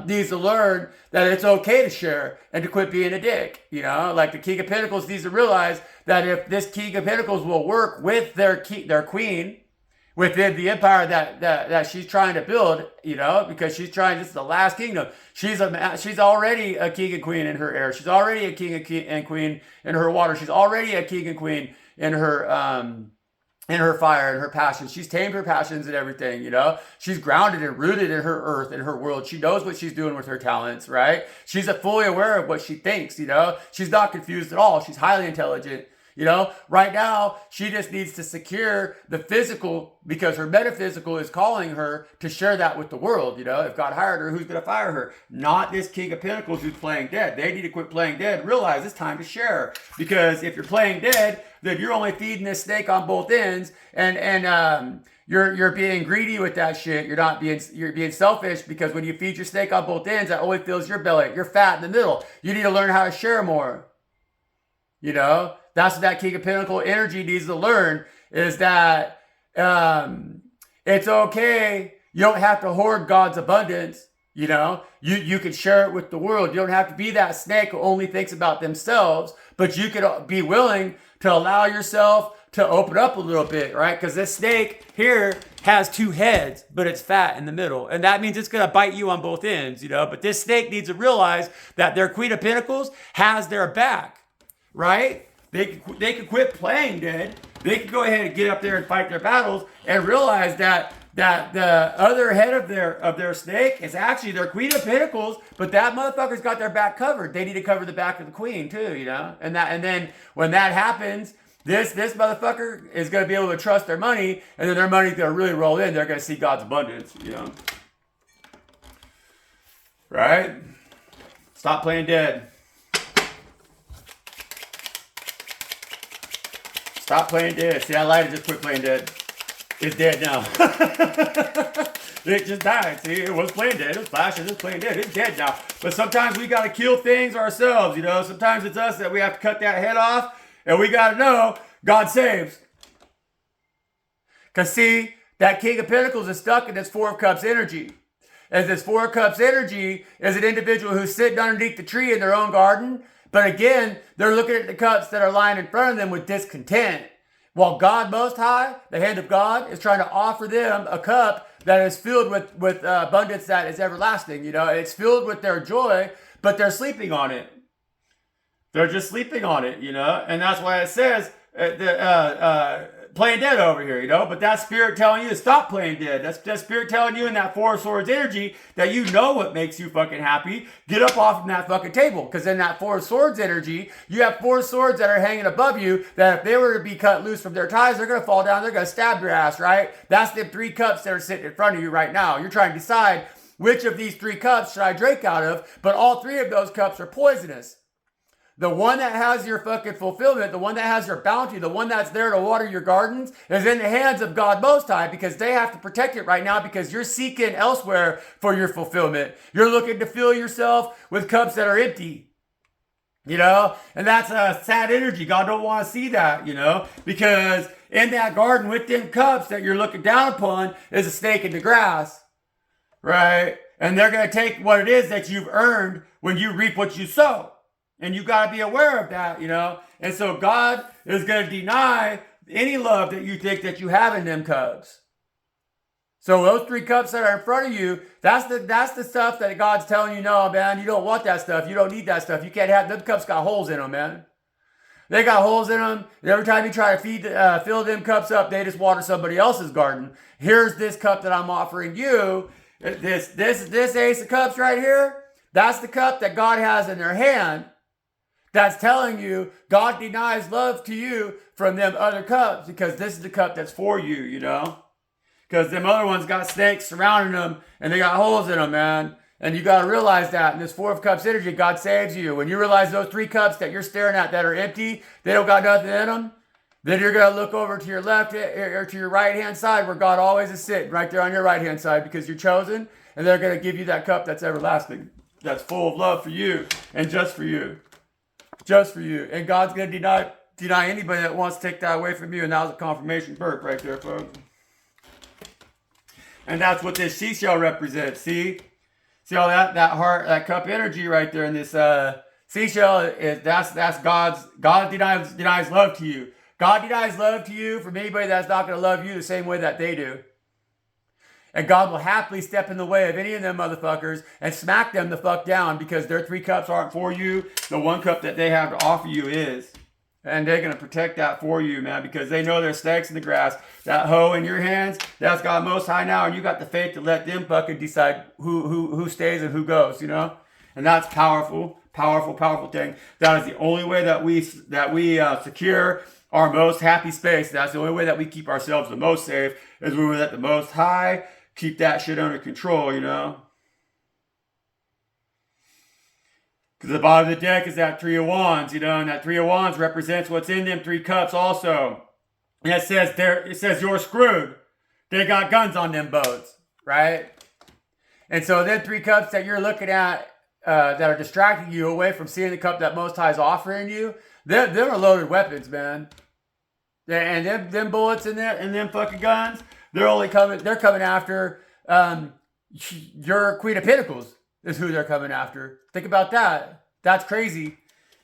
needs to learn that it's okay to share and to quit being a dick. Like the King of Pentacles needs to realize that if this King of Pentacles will work with their queen within the empire that she's trying to build, because this is the last kingdom. She's already a king and queen in her air. She's already a king and queen in her water. She's already a king and queen in her fire and her passions. She's tamed her passions and everything, She's grounded and rooted in her earth, in her world. She knows what she's doing with her talents, right? She's fully aware of what she thinks, She's not confused at all. She's highly intelligent. Right now, she just needs to secure the physical, because her metaphysical is calling her to share that with the world. If God hired her, who's going to fire her? Not this King of Pentacles who's playing dead. They need to quit playing dead. Realize it's time to share. Because if you're playing dead, then you're only feeding this snake on both ends, and you're being greedy with that shit. You're being selfish, because when you feed your snake on both ends, that only fills your belly. You're fat in the middle. You need to learn how to share more. That's what that King of Pentacle energy needs to learn, is that it's okay. You don't have to hoard God's abundance. You know, you can share it with the world. You don't have to be that snake who only thinks about themselves, but you could be willing to allow yourself to open up a little bit, right? Because this snake here has two heads, but it's fat in the middle. And that means it's going to bite you on both ends, you know? But this snake needs to realize that their Queen of Pentacles has their back, right? They could quit playing dead. They could go ahead and get up there and fight their battles and realize that the other head of their snake is actually their Queen of Pentacles, but that motherfucker's got their back covered. They need to cover the back of the Queen too, you know? And then when that happens, this motherfucker is going to be able to trust their money, and then their money's going to really roll in. They're going to see God's abundance, you know? Right? Stop playing dead. Stop playing dead. See, I lied to just quit playing dead. It's dead now. It just died. See, it was playing dead. It was flashing. It's playing dead. It's dead now. But sometimes we got to kill things ourselves, you know? Sometimes it's us that we have to cut that head off. And we got to know God saves. Because see, that King of Pentacles is stuck in this Four of Cups energy. As this Four of Cups energy is an individual who's sitting underneath the tree in their own garden. But again, they're looking at the cups that are lying in front of them with discontent. While God Most High, the hand of God, is trying to offer them a cup that is filled with abundance that is everlasting. You know, it's filled with their joy, but they're sleeping on it. They're just sleeping on it, you know, and that's why it says playing dead over here, you know. But that's spirit telling you to stop playing dead. That's spirit telling you in that Four of Swords energy that you know what makes you fucking happy. Get up off of that fucking table, because in that Four of Swords energy, you have four swords that are hanging above you. That if they were to be cut loose from their ties, they're gonna fall down. They're gonna stab your ass, right? That's the three cups that are sitting in front of you right now. You're trying to decide which of these three cups should I drink out of, but all three of those cups are poisonous. The one that has your fucking fulfillment, the one that has your bounty, the one that's there to water your gardens is in the hands of God Most High, because they have to protect it right now because you're seeking elsewhere for your fulfillment. You're looking to fill yourself with cups that are empty, you know? And that's a sad energy. God don't want to see that, you know? Because in that garden with them cups that you're looking down upon is a snake in the grass, right? And they're going to take what it is that you've earned when you reap what you sow. And you got to be aware of that, you know. And so God is going to deny any love that you think that you have in them cups. So those three cups that are in front of you, that's the stuff that God's telling you, no, man, you don't want that stuff. You don't need that stuff. You can't have, them cups got holes in them, man. They got holes in them. And every time you try to fill them cups up, they just water somebody else's garden. Here's this cup that I'm offering you. This Ace of Cups right here, that's the cup that God has in their hand. That's telling you God denies love to you from them other cups, because this is the cup that's for you, you know? Because them other ones got snakes surrounding them and they got holes in them, man. And you got to realize that in this Four of Cups energy, God saves you. When you realize those three cups that you're staring at that are empty, they don't got nothing in them, then you're going to look over to your left or to your right-hand side where God always is sitting, right there on your right-hand side, because you're chosen, and they're going to give you that cup that's everlasting, that's full of love for you and just for you. Just for you. And God's going to deny anybody that wants to take that away from you. And that was a confirmation burp right there, folks. And that's what this seashell represents. See all that heart, that cup energy right there in this seashell is that's God denies love to you. God denies love to you from anybody that's not going to love you the same way that they do. And God will happily step in the way of any of them motherfuckers and smack them the fuck down, because their three cups aren't for you. The one cup that they have to offer you is. And they're going to protect that for you, man, because they know there's snakes in the grass. That hoe in your hands, that's God Most High now, and you got the faith to let them fucking decide who stays and who goes, you know? And that's powerful, powerful, powerful thing. That is the only way that we secure our most happy space. That's the only way that we keep ourselves the most safe, is when we let the Most High keep that shit under control, you know? Because the bottom of the deck is that Three of Wands, you know, and that Three of Wands represents what's in them three cups also. And it says you're screwed. They got guns on them boats, right? And so them three cups that you're looking at that are distracting you away from seeing the cup that Most High is offering you, them are loaded weapons, man. And them bullets in there and them fucking guns, they're coming after your Queen of Pentacles is who they're coming after. Think about that. That's crazy.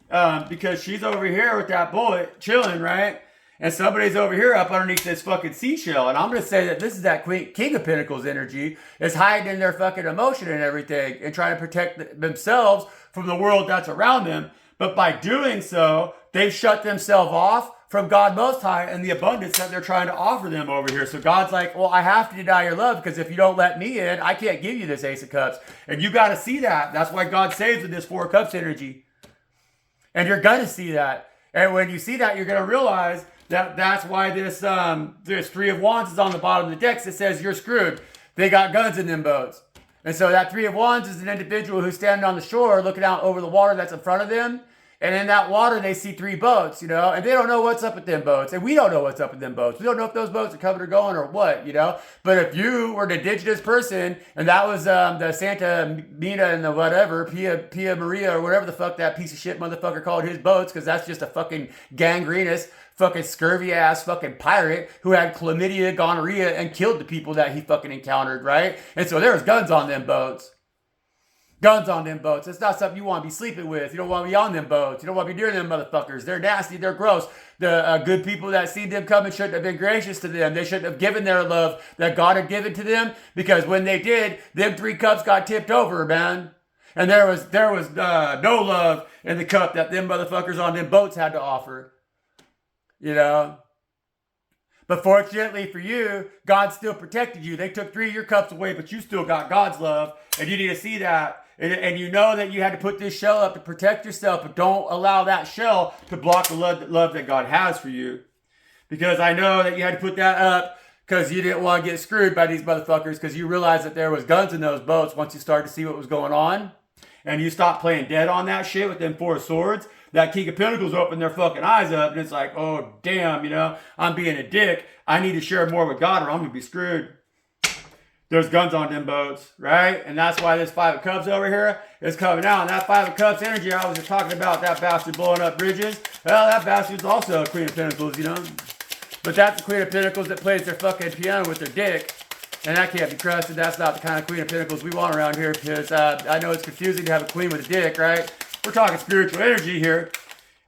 Because she's over here with that bullet chilling, right? And somebody's over here up underneath this fucking seashell. And I'm going to say that this is that King of Pentacles energy is hiding in their fucking emotion and everything and trying to protect themselves from the world that's around them. But by doing so, they've shut themselves off from God Most High and the abundance that they're trying to offer them over here. So God's like, well, I have to deny your love because if you don't let me in, I can't give you this Ace of Cups. And you got to see that. That's why God saves with this Four of Cups energy. And you're going to see that. And when you see that, you're going to realize that's why this Three of Wands is on the bottom of the deck. It says you're screwed. They got guns in them boats. And so that Three of Wands is an individual who's standing on the shore looking out over the water that's in front of them. And in that water, they see three boats, you know, and they don't know what's up with them boats. And we don't know what's up with them boats. We don't know if those boats are coming or going or what, you know. But if you were an indigenous person and that was the Santa Mina and the whatever, Pia Maria or whatever the fuck that piece of shit motherfucker called his boats, because that's just a fucking gangrenous, fucking scurvy ass fucking pirate who had chlamydia, gonorrhea, and killed the people that he fucking encountered, right? And so there was guns on them boats. Guns on them boats. It's not something you want to be sleeping with. You don't want to be on them boats. You don't want to be near them motherfuckers. They're nasty. They're gross. The good people that see them coming shouldn't have been gracious to them. They shouldn't have given their love that God had given to them, because when they did, them three cups got tipped over, man. And there was no love in the cup that them motherfuckers on them boats had to offer. You know? But fortunately for you, God still protected you. They took three of your cups away, but you still got God's love. And you need to see that. And you know that you had to put this shell up to protect yourself, but don't allow that shell to block the love that God has for you. Because I know that you had to put that up because you didn't want to get screwed by these motherfuckers, because you realized that there was guns in those boats once you started to see what was going on. And you stopped playing dead on that shit with them Four of Swords. That King of Pentacles opened their fucking eyes up, and it's like, oh, damn, you know, I'm being a dick. I need to share more with God or I'm going to be screwed. There's guns on them boats, right? And that's why this Five of Cups over here is coming out. And that Five of Cups energy I was just talking about, that bastard blowing up bridges. Well, that bastard's also a Queen of Pentacles, you know? But that's the Queen of Pentacles that plays their fucking piano with their dick. And that can't be trusted. That's not the kind of Queen of Pentacles we want around here, because I know it's confusing to have a queen with a dick, right? We're talking spiritual energy here.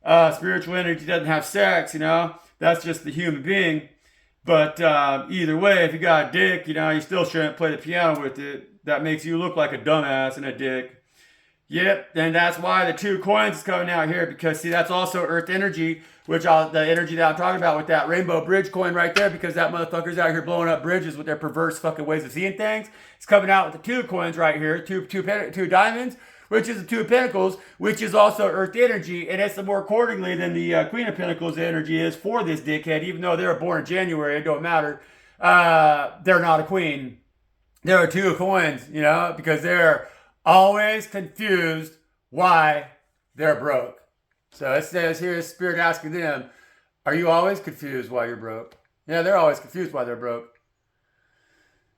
Spiritual energy doesn't have sex, you know? That's just the human being. But either way, if you got a dick, you know, you still shouldn't play the piano with it. That makes you look like a dumbass and a dick. Yep, and that's why the Two of Coins is coming out here, because, see, that's also Earth energy, which the energy that I'm talking about with that rainbow bridge coin right there, because that motherfucker's out here blowing up bridges with their perverse fucking ways of seeing things. It's coming out with the Two of Coins right here, two diamonds, which is the Two of Pentacles, which is also Earth energy, and it's more accordingly than the Queen of Pentacles energy is for this dickhead. Even though they were born in January, it don't matter. They're not a queen. They're a Two of Coins, you know, because they're always confused why they're broke. So it says here, Spirit asking them, are you always confused why you're broke? Yeah, they're always confused why they're broke.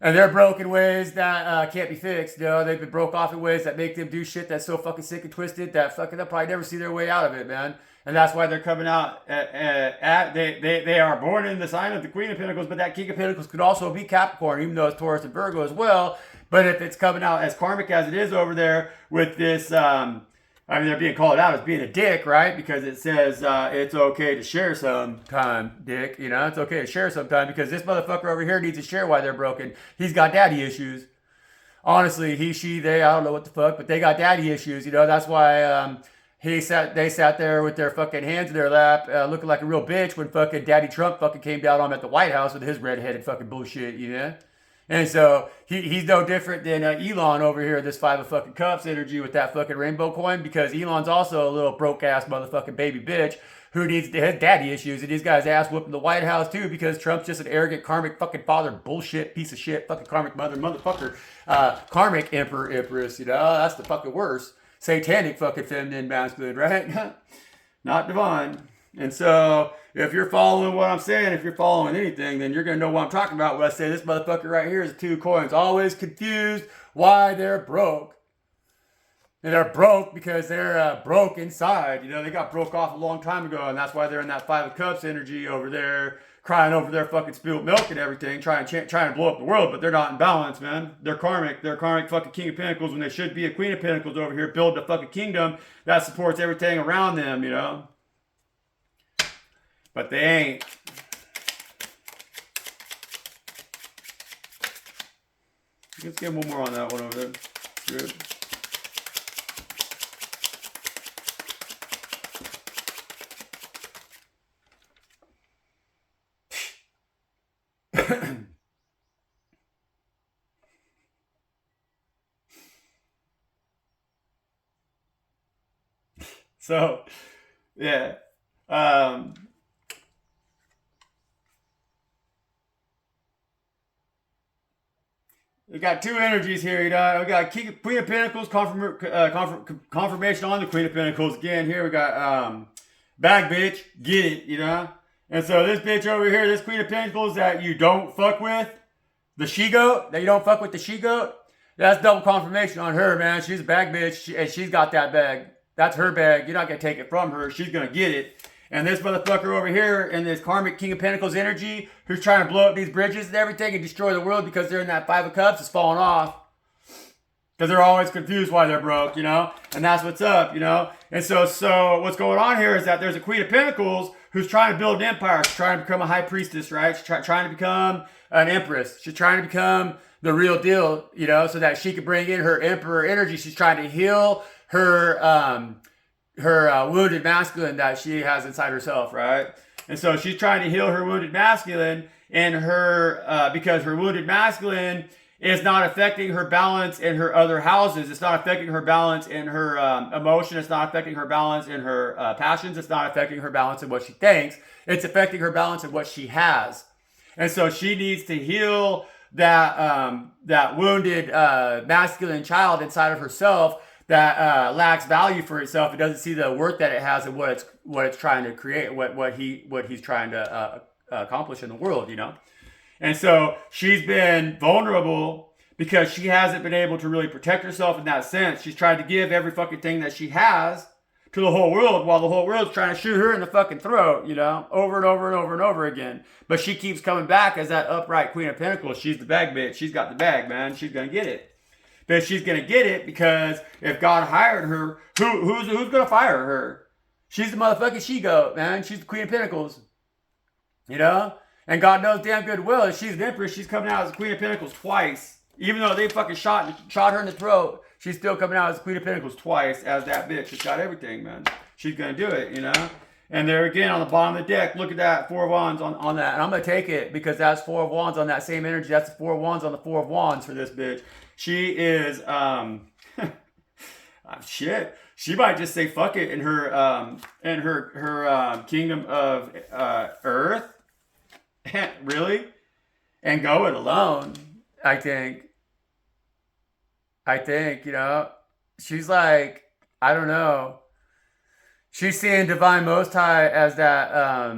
And they're broke in ways that can't be fixed. You know, they've been broke off in ways that make them do shit that's so fucking sick and twisted that fucking they'll probably never see their way out of it, man. And that's why they're coming out they are born in the sign of the Queen of Pentacles, but that King of Pentacles could also be Capricorn, even though it's Taurus and Virgo as well. But if it's coming out as karmic as it is over there with this, I mean, they're being called out as being a dick, right? Because it says it's okay to share sometime, dick. You know, it's okay to share sometime, because this motherfucker over here needs to share why they're broken. He's got daddy issues. Honestly, he, she, they, I don't know what the fuck, but they got daddy issues. You know, that's why they sat there with their fucking hands in their lap, looking like a real bitch when fucking Daddy Trump fucking came down on him at the White House with his redheaded fucking bullshit, you know? And so he's no different than Elon over here, this Five of fucking Cups energy with that fucking rainbow coin, because Elon's also a little broke ass motherfucking baby bitch who has daddy issues, and he's got his ass whooping the White House too, because Trump's just an arrogant karmic fucking father bullshit piece of shit fucking karmic motherfucker, karmic empress, you know, that's the fucking worst. Satanic fucking feminine masculine, right? Not divine. And so if you're following what I'm saying, if you're following anything, then you're going to know what I'm talking about when I say this motherfucker right here is Two Coins. Always confused why they're broke. And they're broke because they're broke inside. You know, they got broke off a long time ago, and that's why they're in that Five of Cups energy over there, crying over their fucking spilled milk and everything, trying to blow up the world. But they're not in balance, man. They're karmic. They're karmic fucking King of Pentacles when they should be a Queen of Pentacles over here, building a fucking kingdom that supports everything around them. You know, but they ain't. Let's get one more on that one over there. Good. So, yeah. We got two energies here, you know. We got Queen of Pentacles, confirmation on the Queen of Pentacles. Again, here we got bag bitch, get it, you know. And so this bitch over here, this Queen of Pentacles that you don't fuck with, the she-goat, that you don't fuck with the she-goat, that's double confirmation on her, man. She's a bag bitch, and she's got that bag. That's her bag. You're not going to take it from her. She's going to get it. And this motherfucker over here in this karmic King of Pentacles energy, who's trying to blow up these bridges and everything and destroy the world because they're in that Five of Cups, is falling off. Because they're always confused why they're broke, you know? And that's what's up, you know? And so what's going on here is that there's a Queen of Pentacles who's trying to build an empire. She's trying to become a high priestess, right? She's trying to become an empress. She's trying to become the real deal, you know, so that she could bring in her emperor energy. She's trying to heal her wounded masculine that she has inside herself, right? And so she's trying to heal her wounded masculine, and because her wounded masculine is not affecting her balance in her other houses. It's not affecting her balance in her emotion. It's not affecting her balance in her passions. It's not affecting her balance in what she thinks. It's affecting her balance in what she has. And so she needs to heal that wounded masculine child inside of herself that lacks value for itself. It doesn't see the worth that it has and what it's trying to create, what he's trying to accomplish in the world, you know. And so she's been vulnerable because she hasn't been able to really protect herself in that sense. She's tried to give every fucking thing that she has to the whole world while the whole world's trying to shoot her in the fucking throat, you know, over and over and over and over again. But she keeps coming back as that upright Queen of Pentacles. She's the bag bitch. She's got the bag, man. She's going to get it. But she's going to get it because if God hired her, who's going to fire her? She's the motherfucking she-goat, man. She's the Queen of Pentacles. You know? And God knows damn good well if she's an empress, she's coming out as the Queen of Pentacles twice. Even though they fucking shot her in the throat, she's still coming out as the Queen of Pentacles twice as that bitch. She's got everything, man. She's going to do it, you know? And there again on the bottom of the deck, look at that, Four of Wands on that. And I'm going to take it because that's Four of Wands on that same energy. That's the Four of Wands on the Four of Wands for this bitch. She is, shit. She might just say fuck it in her kingdom of Earth. Really? And go it alone, I think, you know. She's like, I don't know. She's seeing Divine Most High as that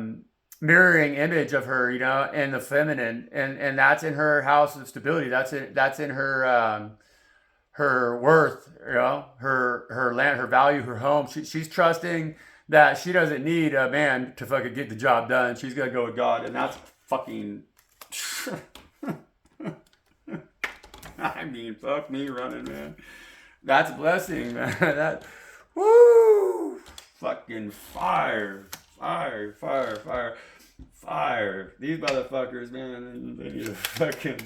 mirroring image of her, you know, and the feminine. And that's in her house of stability. That's in her her worth, you know, her land, her value, her home. She's trusting that she doesn't need a man to fucking get the job done. She's gonna go with God, and that's fucking. I mean, fuck me running, man. That's a blessing, man. That, woo, fucking fire. These motherfuckers, man, they need a fucking.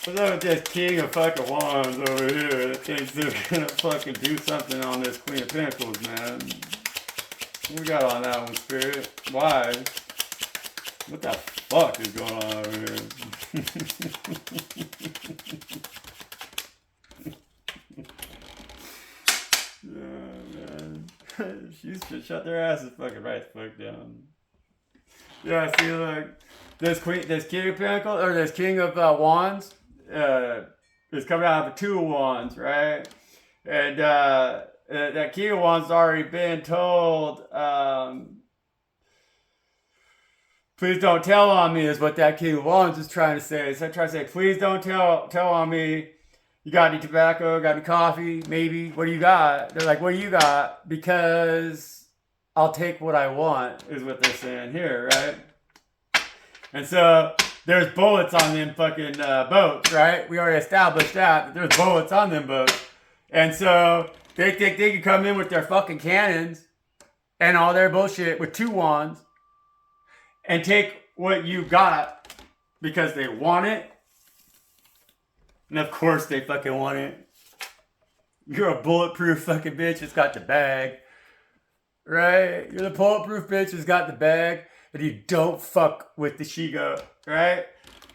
What's up with this King of fucking Wands over here that thinks they're gonna fucking do something on this Queen of Pentacles, man? What we got on that one, Spirit? Why? What the fuck is going on over here? Oh, man. She should shut their asses fucking right the fuck down. Yeah, see, like, this King of Pentacles, or this King of Wands, is coming out of a Two of Wands, right? And that King of Wands has already been told, please don't tell on me, is what that King of Wands is trying to say. So I try to say, please don't tell on me. You got any tobacco? Got any coffee? Maybe. What do you got? They're like, what do you got? Because I'll take what I want, is what they're saying here, right? And so there's bullets on them fucking boats, right? We already established that there's bullets on them boats. And so they think they can come in with their fucking cannons and all their bullshit with 2 wands and take what you got because they want it. And of course they fucking want it. You're a bulletproof fucking bitch that's got the bag. Right? You're the bulletproof bitch that's got the bag. But you don't fuck with the Shigo. Right?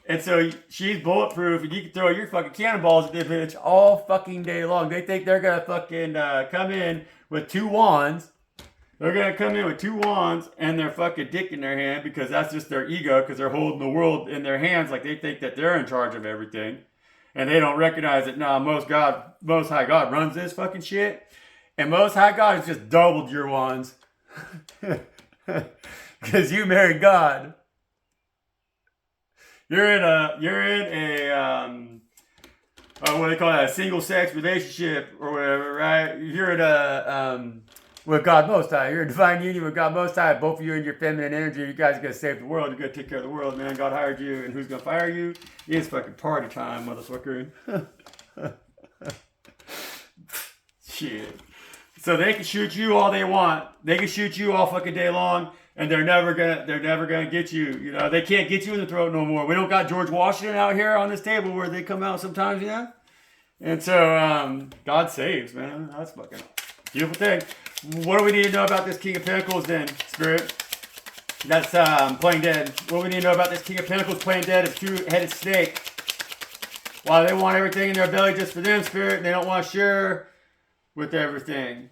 And so she's bulletproof and you can throw your fucking cannonballs at this bitch all fucking day long. They think they're gonna fucking come in with 2 wands. They're gonna come in with 2 wands and their fucking dick in their hand because that's just their ego because they're holding the world in their hands like they think that they're in charge of everything. And they don't recognize that, Most High God runs this fucking shit. And Most High God has just doubled your wands. Because you married God. You're in a what do they call that? A single sex relationship or whatever, right? You're in a, with God Most High. You're in divine union with God Most High. Both of you in your feminine energy. You guys are going to save the world. You're going to take care of the world, man. God hired you. And who's going to fire you? It's fucking party time, motherfucker. Shit. So they can shoot you all they want. They can shoot you all fucking day long. And they're never gonna get you. You know, they can't get you in the throat no more. We don't got George Washington out here on this table where they come out sometimes, you know? And so, God saves, man. That's fucking beautiful thing. What do we need to know about this King of Pentacles then, Spirit? That's playing dead. What we need to know about this King of Pentacles playing dead is 2-headed snake. While they want everything in their belly just for them, Spirit, and they don't want to share with everything.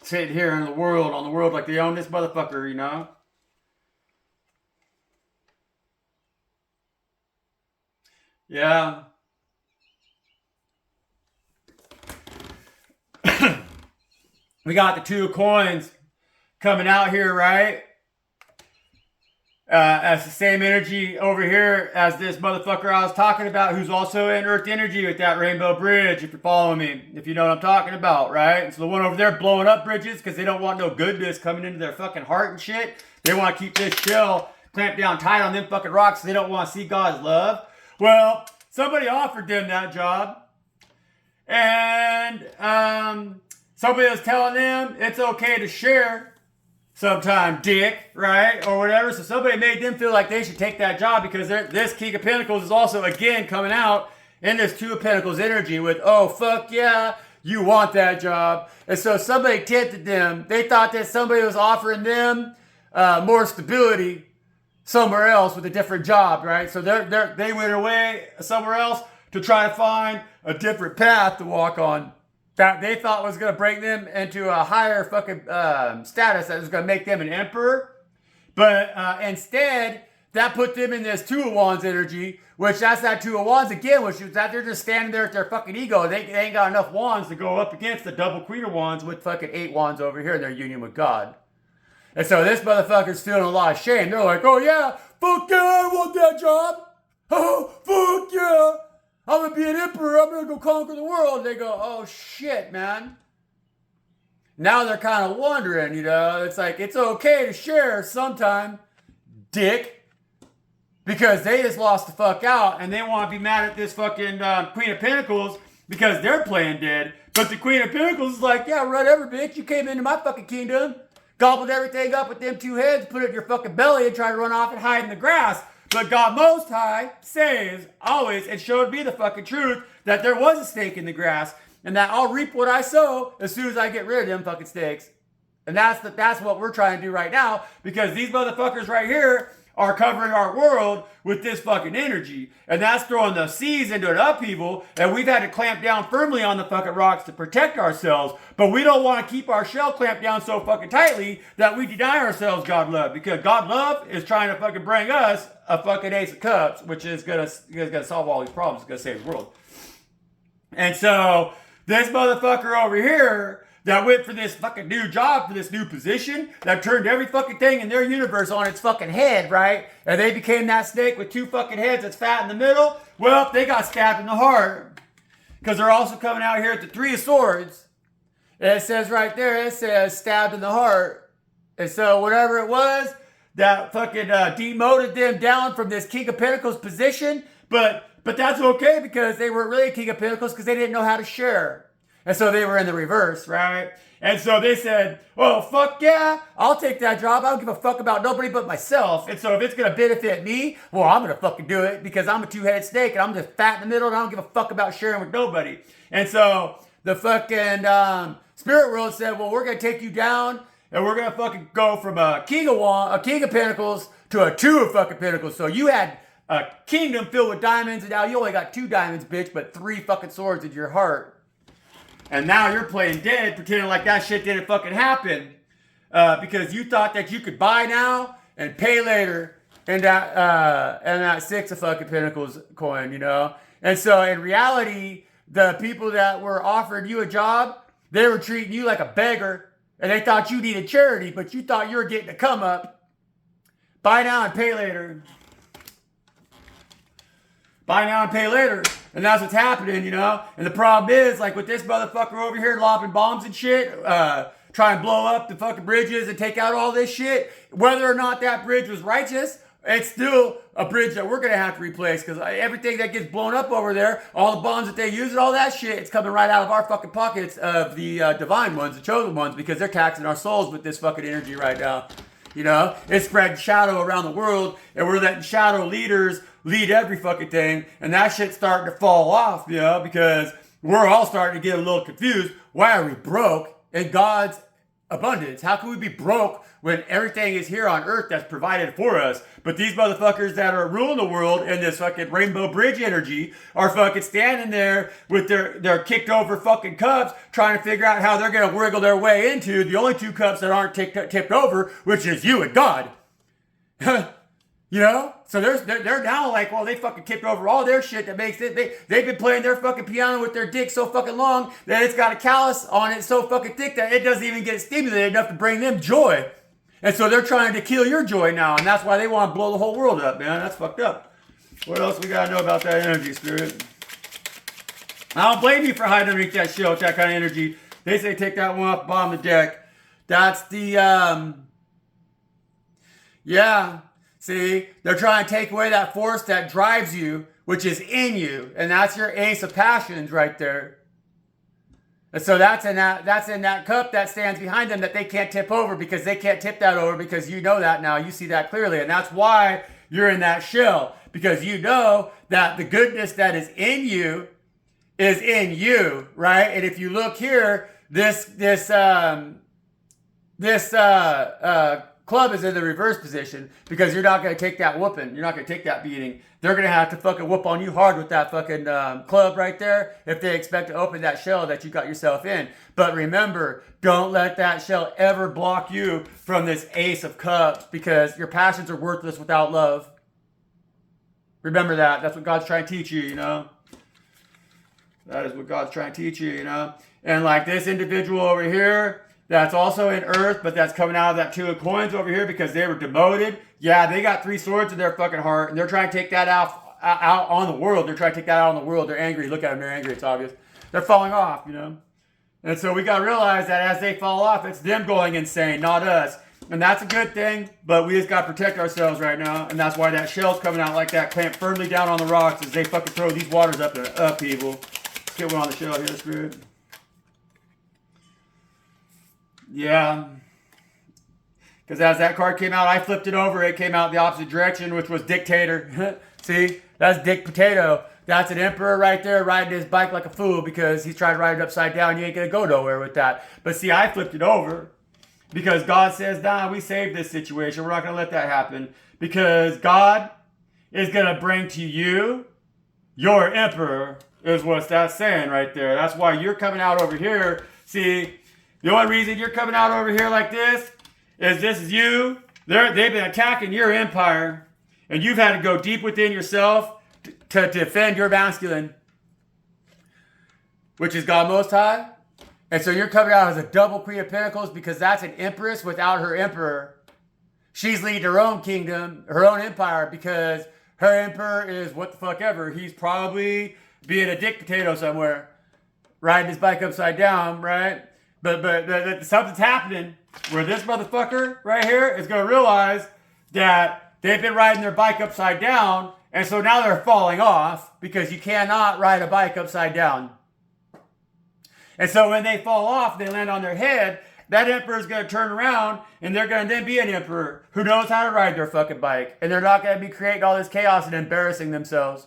Sitting here on the world like they own this motherfucker, you know? Yeah. We got the 2 of coins coming out here, right? As the same energy over here as this motherfucker I was talking about, who's also in Earth energy with that rainbow bridge, if you're following me, if you know what I'm talking about, right? And so the one over there blowing up bridges because they don't want no goodness coming into their fucking heart and shit. They want to keep this shell clamped down tight on them fucking rocks so they don't want to see God's love. Well, somebody offered them that job. And somebody was telling them it's okay to share sometime, dick, right? Or whatever. So somebody made them feel like they should take that job because this King of Pentacles is also, again, coming out in this 2 of Pentacles energy with, oh, fuck yeah, you want that job. And so somebody tempted them. They thought that somebody was offering them more stability somewhere else with a different job, right? So they went away somewhere else to try to find a different path to walk on. That they thought was going to bring them into a higher fucking status that was going to make them an emperor. But instead, that put them in this 2 of Wands energy, which that's that 2 of Wands again, which is that they're just standing there with their fucking ego. They ain't got enough wands to go up against the double Queen of Wands with fucking 8 wands over here in their union with God. And so this motherfucker's feeling a lot of shame. They're like, oh yeah, fuck yeah, I want that job. Oh, fuck yeah. I'm going to be an emperor. I'm going to go conquer the world. They go, oh, shit, man. Now they're kind of wondering, you know. It's like, it's okay to share sometime, dick. Because they just lost the fuck out. And they want to be mad at this fucking Queen of Pentacles because they're playing dead. But the Queen of Pentacles is like, yeah, whatever, bitch. You came into my fucking kingdom, gobbled everything up with them 2 heads, put it in your fucking belly and tried to run off and hide in the grass. But God Most High says, always, and showed me the fucking truth, that there was a snake in the grass, and that I'll reap what I sow as soon as I get rid of them fucking snakes. And that's what we're trying to do right now, because these motherfuckers right here are covering our world with this fucking energy. And that's throwing the seas into an upheaval, and we've had to clamp down firmly on the fucking rocks to protect ourselves. But we don't want to keep our shell clamped down so fucking tightly that we deny ourselves God love, because God love is trying to fucking bring us a fucking Ace of Cups, which is gonna solve all these problems. It's gonna save the world. And so this motherfucker over here that went for this fucking new job, for this new position, that turned every fucking thing in their universe on its fucking head, right? And they became that snake with 2 fucking heads that's fat in the middle. Well, they got stabbed in the heart. because they're also coming out here at the Three of Swords. And it says right there, it says stabbed in the heart. And so whatever it was, that fucking demoted them down from this King of Pentacles position. But that's okay, because they weren't really King of Pentacles, because they didn't know how to share. And so they were in the reverse, right? And so they said, oh, fuck yeah, I'll take that job. I don't give a fuck about nobody but myself. And so if it's going to benefit me, well, I'm going to fucking do it, because I'm a two-headed snake and I'm just fat in the middle and I don't give a fuck about sharing with nobody. And so the fucking spirit world said, well, we're going to take you down and we're going to fucking go from a king of pentacles to a two of fucking pentacles. So you had a kingdom filled with diamonds, and now you only got 2 diamonds, bitch, but 3 fucking swords in your heart. And now you're playing dead, pretending like that shit didn't fucking happen. Because you thought that you could buy now and pay later in that 6 of fucking pentacles coin, you know? And so in reality, the people that were offering you a job, they were treating you like a beggar, and they thought you needed charity, but you thought you were getting a come up. Buy now and pay later. Buy now and pay later. And that's what's happening, you know? And the problem is, like with this motherfucker over here lobbing bombs and shit, trying to blow up the fucking bridges and take out all this shit, whether or not that bridge was righteous, it's still a bridge that we're going to have to replace, because everything that gets blown up over there, all the bombs that they use and all that shit, it's coming right out of our fucking pockets of the divine ones, the chosen ones, because they're taxing our souls with this fucking energy right now. You know? It's spreading shadow around the world, and we're letting shadow leaders lead every fucking thing, and that shit's starting to fall off, you know, because we're all starting to get a little confused. Why are we broke in God's abundance? How can we be broke when everything is here on earth that's provided for us? But these motherfuckers that are ruling the world in this fucking rainbow bridge energy are fucking standing there with their kicked over fucking cups, trying to figure out how they're going to wiggle their way into the only 2 cups that aren't tipped over, which is you and God. You know? So they're now like, well, they fucking tipped over all their shit that makes it. They've been playing their fucking piano with their dick so fucking long that it's got a callus on it so fucking thick that it doesn't even get stimulated enough to bring them joy. And so they're trying to kill your joy now, and that's why they want to blow the whole world up, man. That's fucked up. What else we gotta know about that energy, Spirit? I don't blame you for hiding underneath that shell with that kind of energy. They say take that one off the bottom of the deck. That's the, yeah. See, they're trying to take away that force that drives you, which is in you. And that's your ace of passions right there. And so that's in that cup that stands behind them that they can't tip over, because they can't tip that over, because you know that now. You see that clearly. And that's why you're in that shell, because you know that the goodness that is in you, right? And if you look here, this club is in the reverse position, because you're not going to take that whooping. You're not going to take that beating. They're going to have to fucking whoop on you hard with that fucking club right there if they expect to open that shell that you got yourself in. But remember, don't let that shell ever block you from this ace of cups, because your passions are worthless without love. Remember that. That's what God's trying to teach you, you know? That is what God's trying to teach you, you know? And like this individual over here, that's also in earth, but that's coming out of that 2 of coins over here because they were demoted. Yeah, they got 3 swords in their fucking heart, and they're trying to take that out on the world. They're trying to take that out on the world. They're angry. Look at them. They're angry. It's obvious. They're falling off, you know? And so we got to realize that as they fall off, it's them going insane, not us. And that's a good thing, but we just got to protect ourselves right now. And that's why that shell's coming out like that, clamped firmly down on the rocks as they fucking throw these waters up to upheaval. Let's get one on the shell here, Spirit. Yeah. Because as that card came out, I flipped it over. It came out the opposite direction, which was dictator. See? That's Dick Potato. That's an emperor right there riding his bike like a fool because he's trying to ride it upside down. You ain't going to go nowhere with that. But see, I flipped it over because God says, nah, we saved this situation. We're not going to let that happen. Because God is going to bring to you your emperor, is what that's saying right there. That's why you're coming out over here. See, the only reason you're coming out over here like this is you. They've been attacking your empire, and you've had to go deep within yourself to defend your masculine, which is God Most High. And so you're coming out as a double Queen of Pentacles because that's an empress without her emperor. She's leading her own kingdom, her own empire, because her emperor is what the fuck ever. He's probably being a dick potato somewhere. riding his bike upside down, right? But something's happening where this motherfucker right here is going to realize that they've been riding their bike upside down, and so now they're falling off because you cannot ride a bike upside down. And so when they fall off, they land on their head, that emperor is going to turn around and they're going to then be an emperor who knows how to ride their fucking bike. And they're not going to be creating all this chaos and embarrassing themselves.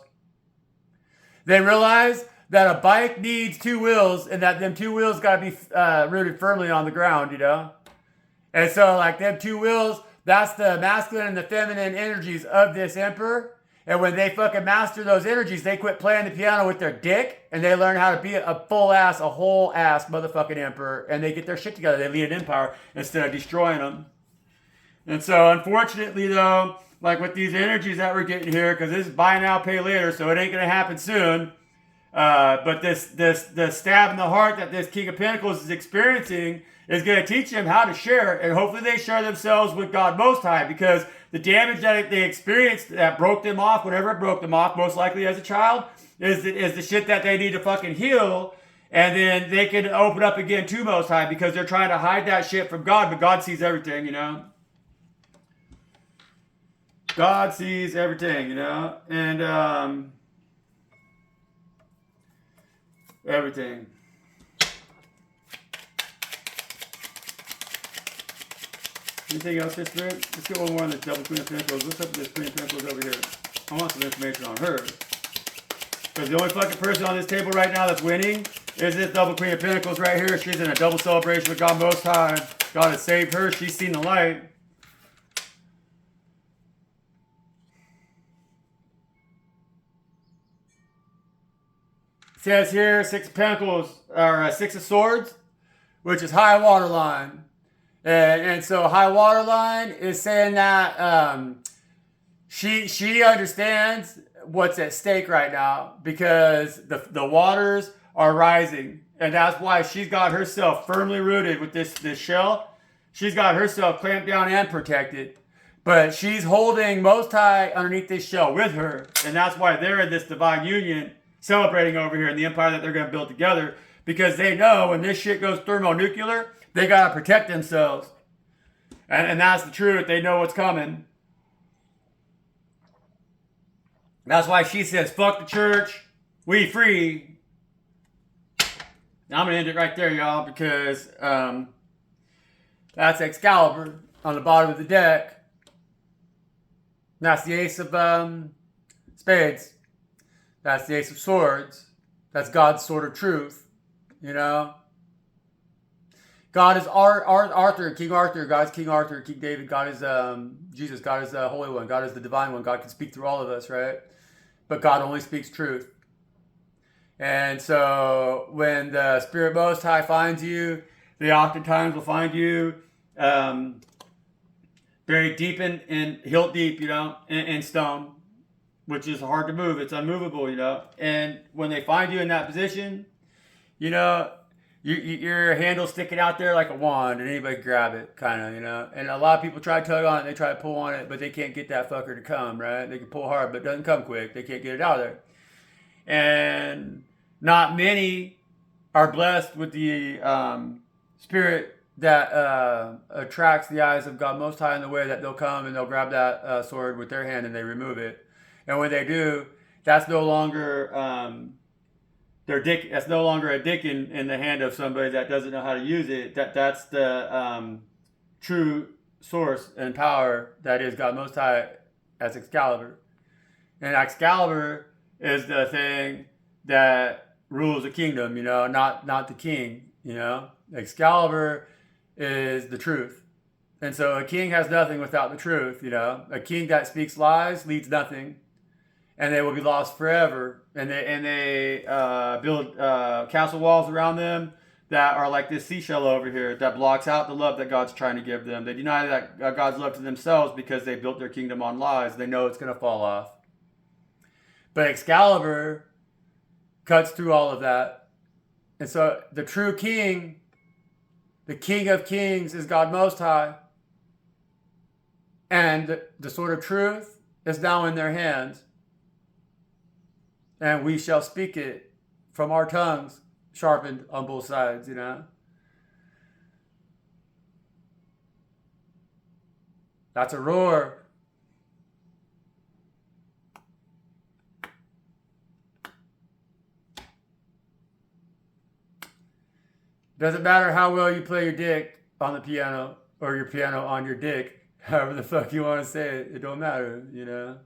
They realize that a bike needs two wheels and that them two wheels got to be rooted firmly on the ground, you know? And so like them two wheels, that's the masculine and the feminine energies of this emperor. And when they fucking master those energies, they quit playing the piano with their dick and they learn how to be a full ass, a whole ass motherfucking emperor. And they get their shit together. They lead an empire instead of destroying them. And so unfortunately though, like with these energies that we're getting here, because this is buy now, pay later, so it ain't going to happen soon. But the stab in the heart that this King of Pentacles is experiencing is going to teach them how to share, and hopefully they share themselves with God Most High, because the damage that they experienced that broke them off, whenever it broke them off, most likely as a child, is the shit that they need to fucking heal, and then they can open up again to Most High, because they're trying to hide that shit from God, but God sees everything, you know? God sees everything, you know? And, everything. Anything else, Sister? Let's get one more on this double Queen of Pentacles. What's up with this Queen of Pentacles over here? I want some information on her. Because the only fucking person on this table right now that's winning is this double Queen of Pentacles right here. She's in a double celebration with God Most High. God has saved her. She's seen the light. It says here, Six of Pentacles, or Six of Swords, which is high water line. And so high water line is saying that she understands what's at stake right now, because the waters are rising. And that's why she's got herself firmly rooted with this shell. She's got herself clamped down and protected. But she's holding Most High underneath this shell with her. And that's why they're in this divine union celebrating over here in the empire that they're going to build together. Because they know when this shit goes thermonuclear, they got to protect themselves. And that's the truth. They know what's coming. That's why she says, fuck the church, we free. Now I'm going to end it right there, y'all, because that's Excalibur on the bottom of the deck. That's the Ace of Spades. That's the Ace of Swords. That's God's sword of truth, you know. God is Arthur, King Arthur. God is King Arthur, King David. God is Jesus. God is the Holy One. God is the Divine One. God can speak through all of us, right? But God only speaks truth. And so when the Spirit Most High finds you, they oftentimes will find you buried deep in hilt deep, you know, in stone, which is hard to move. It's unmovable, you know. And when they find you in that position, you know, your handle's sticking out there like a wand, and anybody can grab it, kind of, you know. And a lot of people try to tug on it, they try to pull on it, but they can't get that fucker to come, right? They can pull hard, but it doesn't come quick. They can't get it out of there. And not many are blessed with the spirit that attracts the eyes of God Most High in the way that they'll come and they'll grab that sword with their hand and they remove it. And when they do, that's no longer that's no longer a dick in the hand of somebody that doesn't know how to use it. That's the true source and power that is God Most High as Excalibur. And Excalibur is the thing that rules the kingdom, you know, not the king, you know. Excalibur is the truth. And so a king has nothing without the truth, you know. A king that speaks lies leads nothing. And they will be lost forever. And they build castle walls around them that are like this seashell over here that blocks out the love that God's trying to give them. They deny that God's love to themselves because they built their kingdom on lies. They know it's going to fall off. But Excalibur cuts through all of that. And so the true king, the King of Kings, is God Most High. And the sword of truth is now in their hands. And we shall speak it from our tongues sharpened on both sides, you know? That's a roar. Doesn't matter how well you play your dick on the piano or your piano on your dick, however the fuck you want to say it. It don't matter, you know?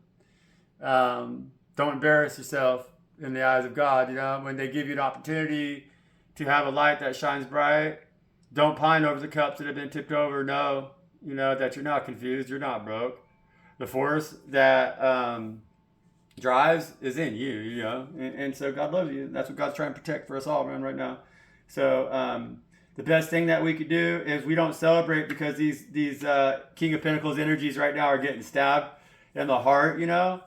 Don't embarrass yourself in the eyes of God, you know? When they give you an opportunity to have a light that shines bright, don't pine over the cups that have been tipped over. Know, you know, that you're not confused, you're not broke. The force that drives is in you, you know? And so God loves you. That's what God's trying to protect for us all, man, right now. So the best thing that we could do is we don't celebrate because these King of Pentacles energies right now are getting stabbed in the heart, you know?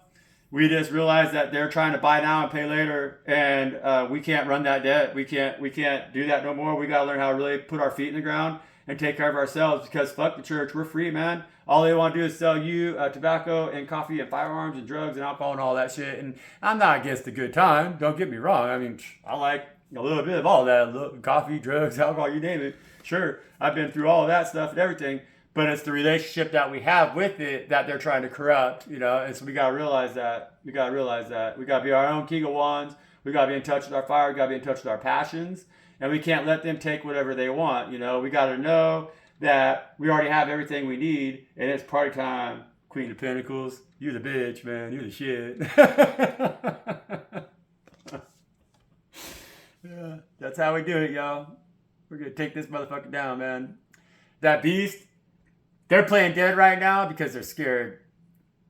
We just realize that they're trying to buy now and pay later, and we can't run that debt. We can't do that no more. We got to learn how to really put our feet in the ground and take care of ourselves, because fuck the church. We're free, man. All they want to do is sell you tobacco and coffee and firearms and drugs and alcohol and all that shit. And I'm not against a good time. Don't get me wrong. I mean, I like a little bit of all that. Coffee, drugs, alcohol, you name it. Sure, I've been through all of that stuff and everything. But it's the relationship that we have with it that they're trying to corrupt, you know. And so we got to realize that. We got to be our own King of Wands. We got to be in touch with our fire. We got to be in touch with our passions. And we can't let them take whatever they want, you know. We got to know that we already have everything we need, and it's party time. Queen of Pentacles, you the bitch, man. You the shit. Yeah, that's how we do it, y'all. We're going to take this motherfucker down, man. That beast, they're playing dead right now because they're scared.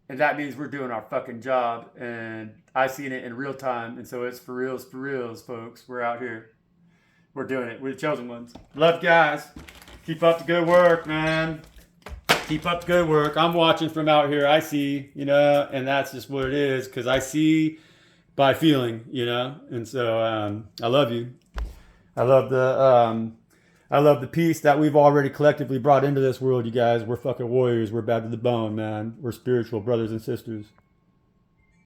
And that means we're doing our fucking job. And I've seen it in real time. And so it's for reals, folks. We're out here. We're doing it. We're the chosen ones. Love you guys. Keep up the good work, man. Keep up the good work. I'm watching from out here. I see, you know, and that's just what it is. Because I see by feeling, you know. And so I love you. I love the peace that we've already collectively brought into this world, you guys. We're fucking warriors. We're bad to the bone, man. We're spiritual brothers and sisters.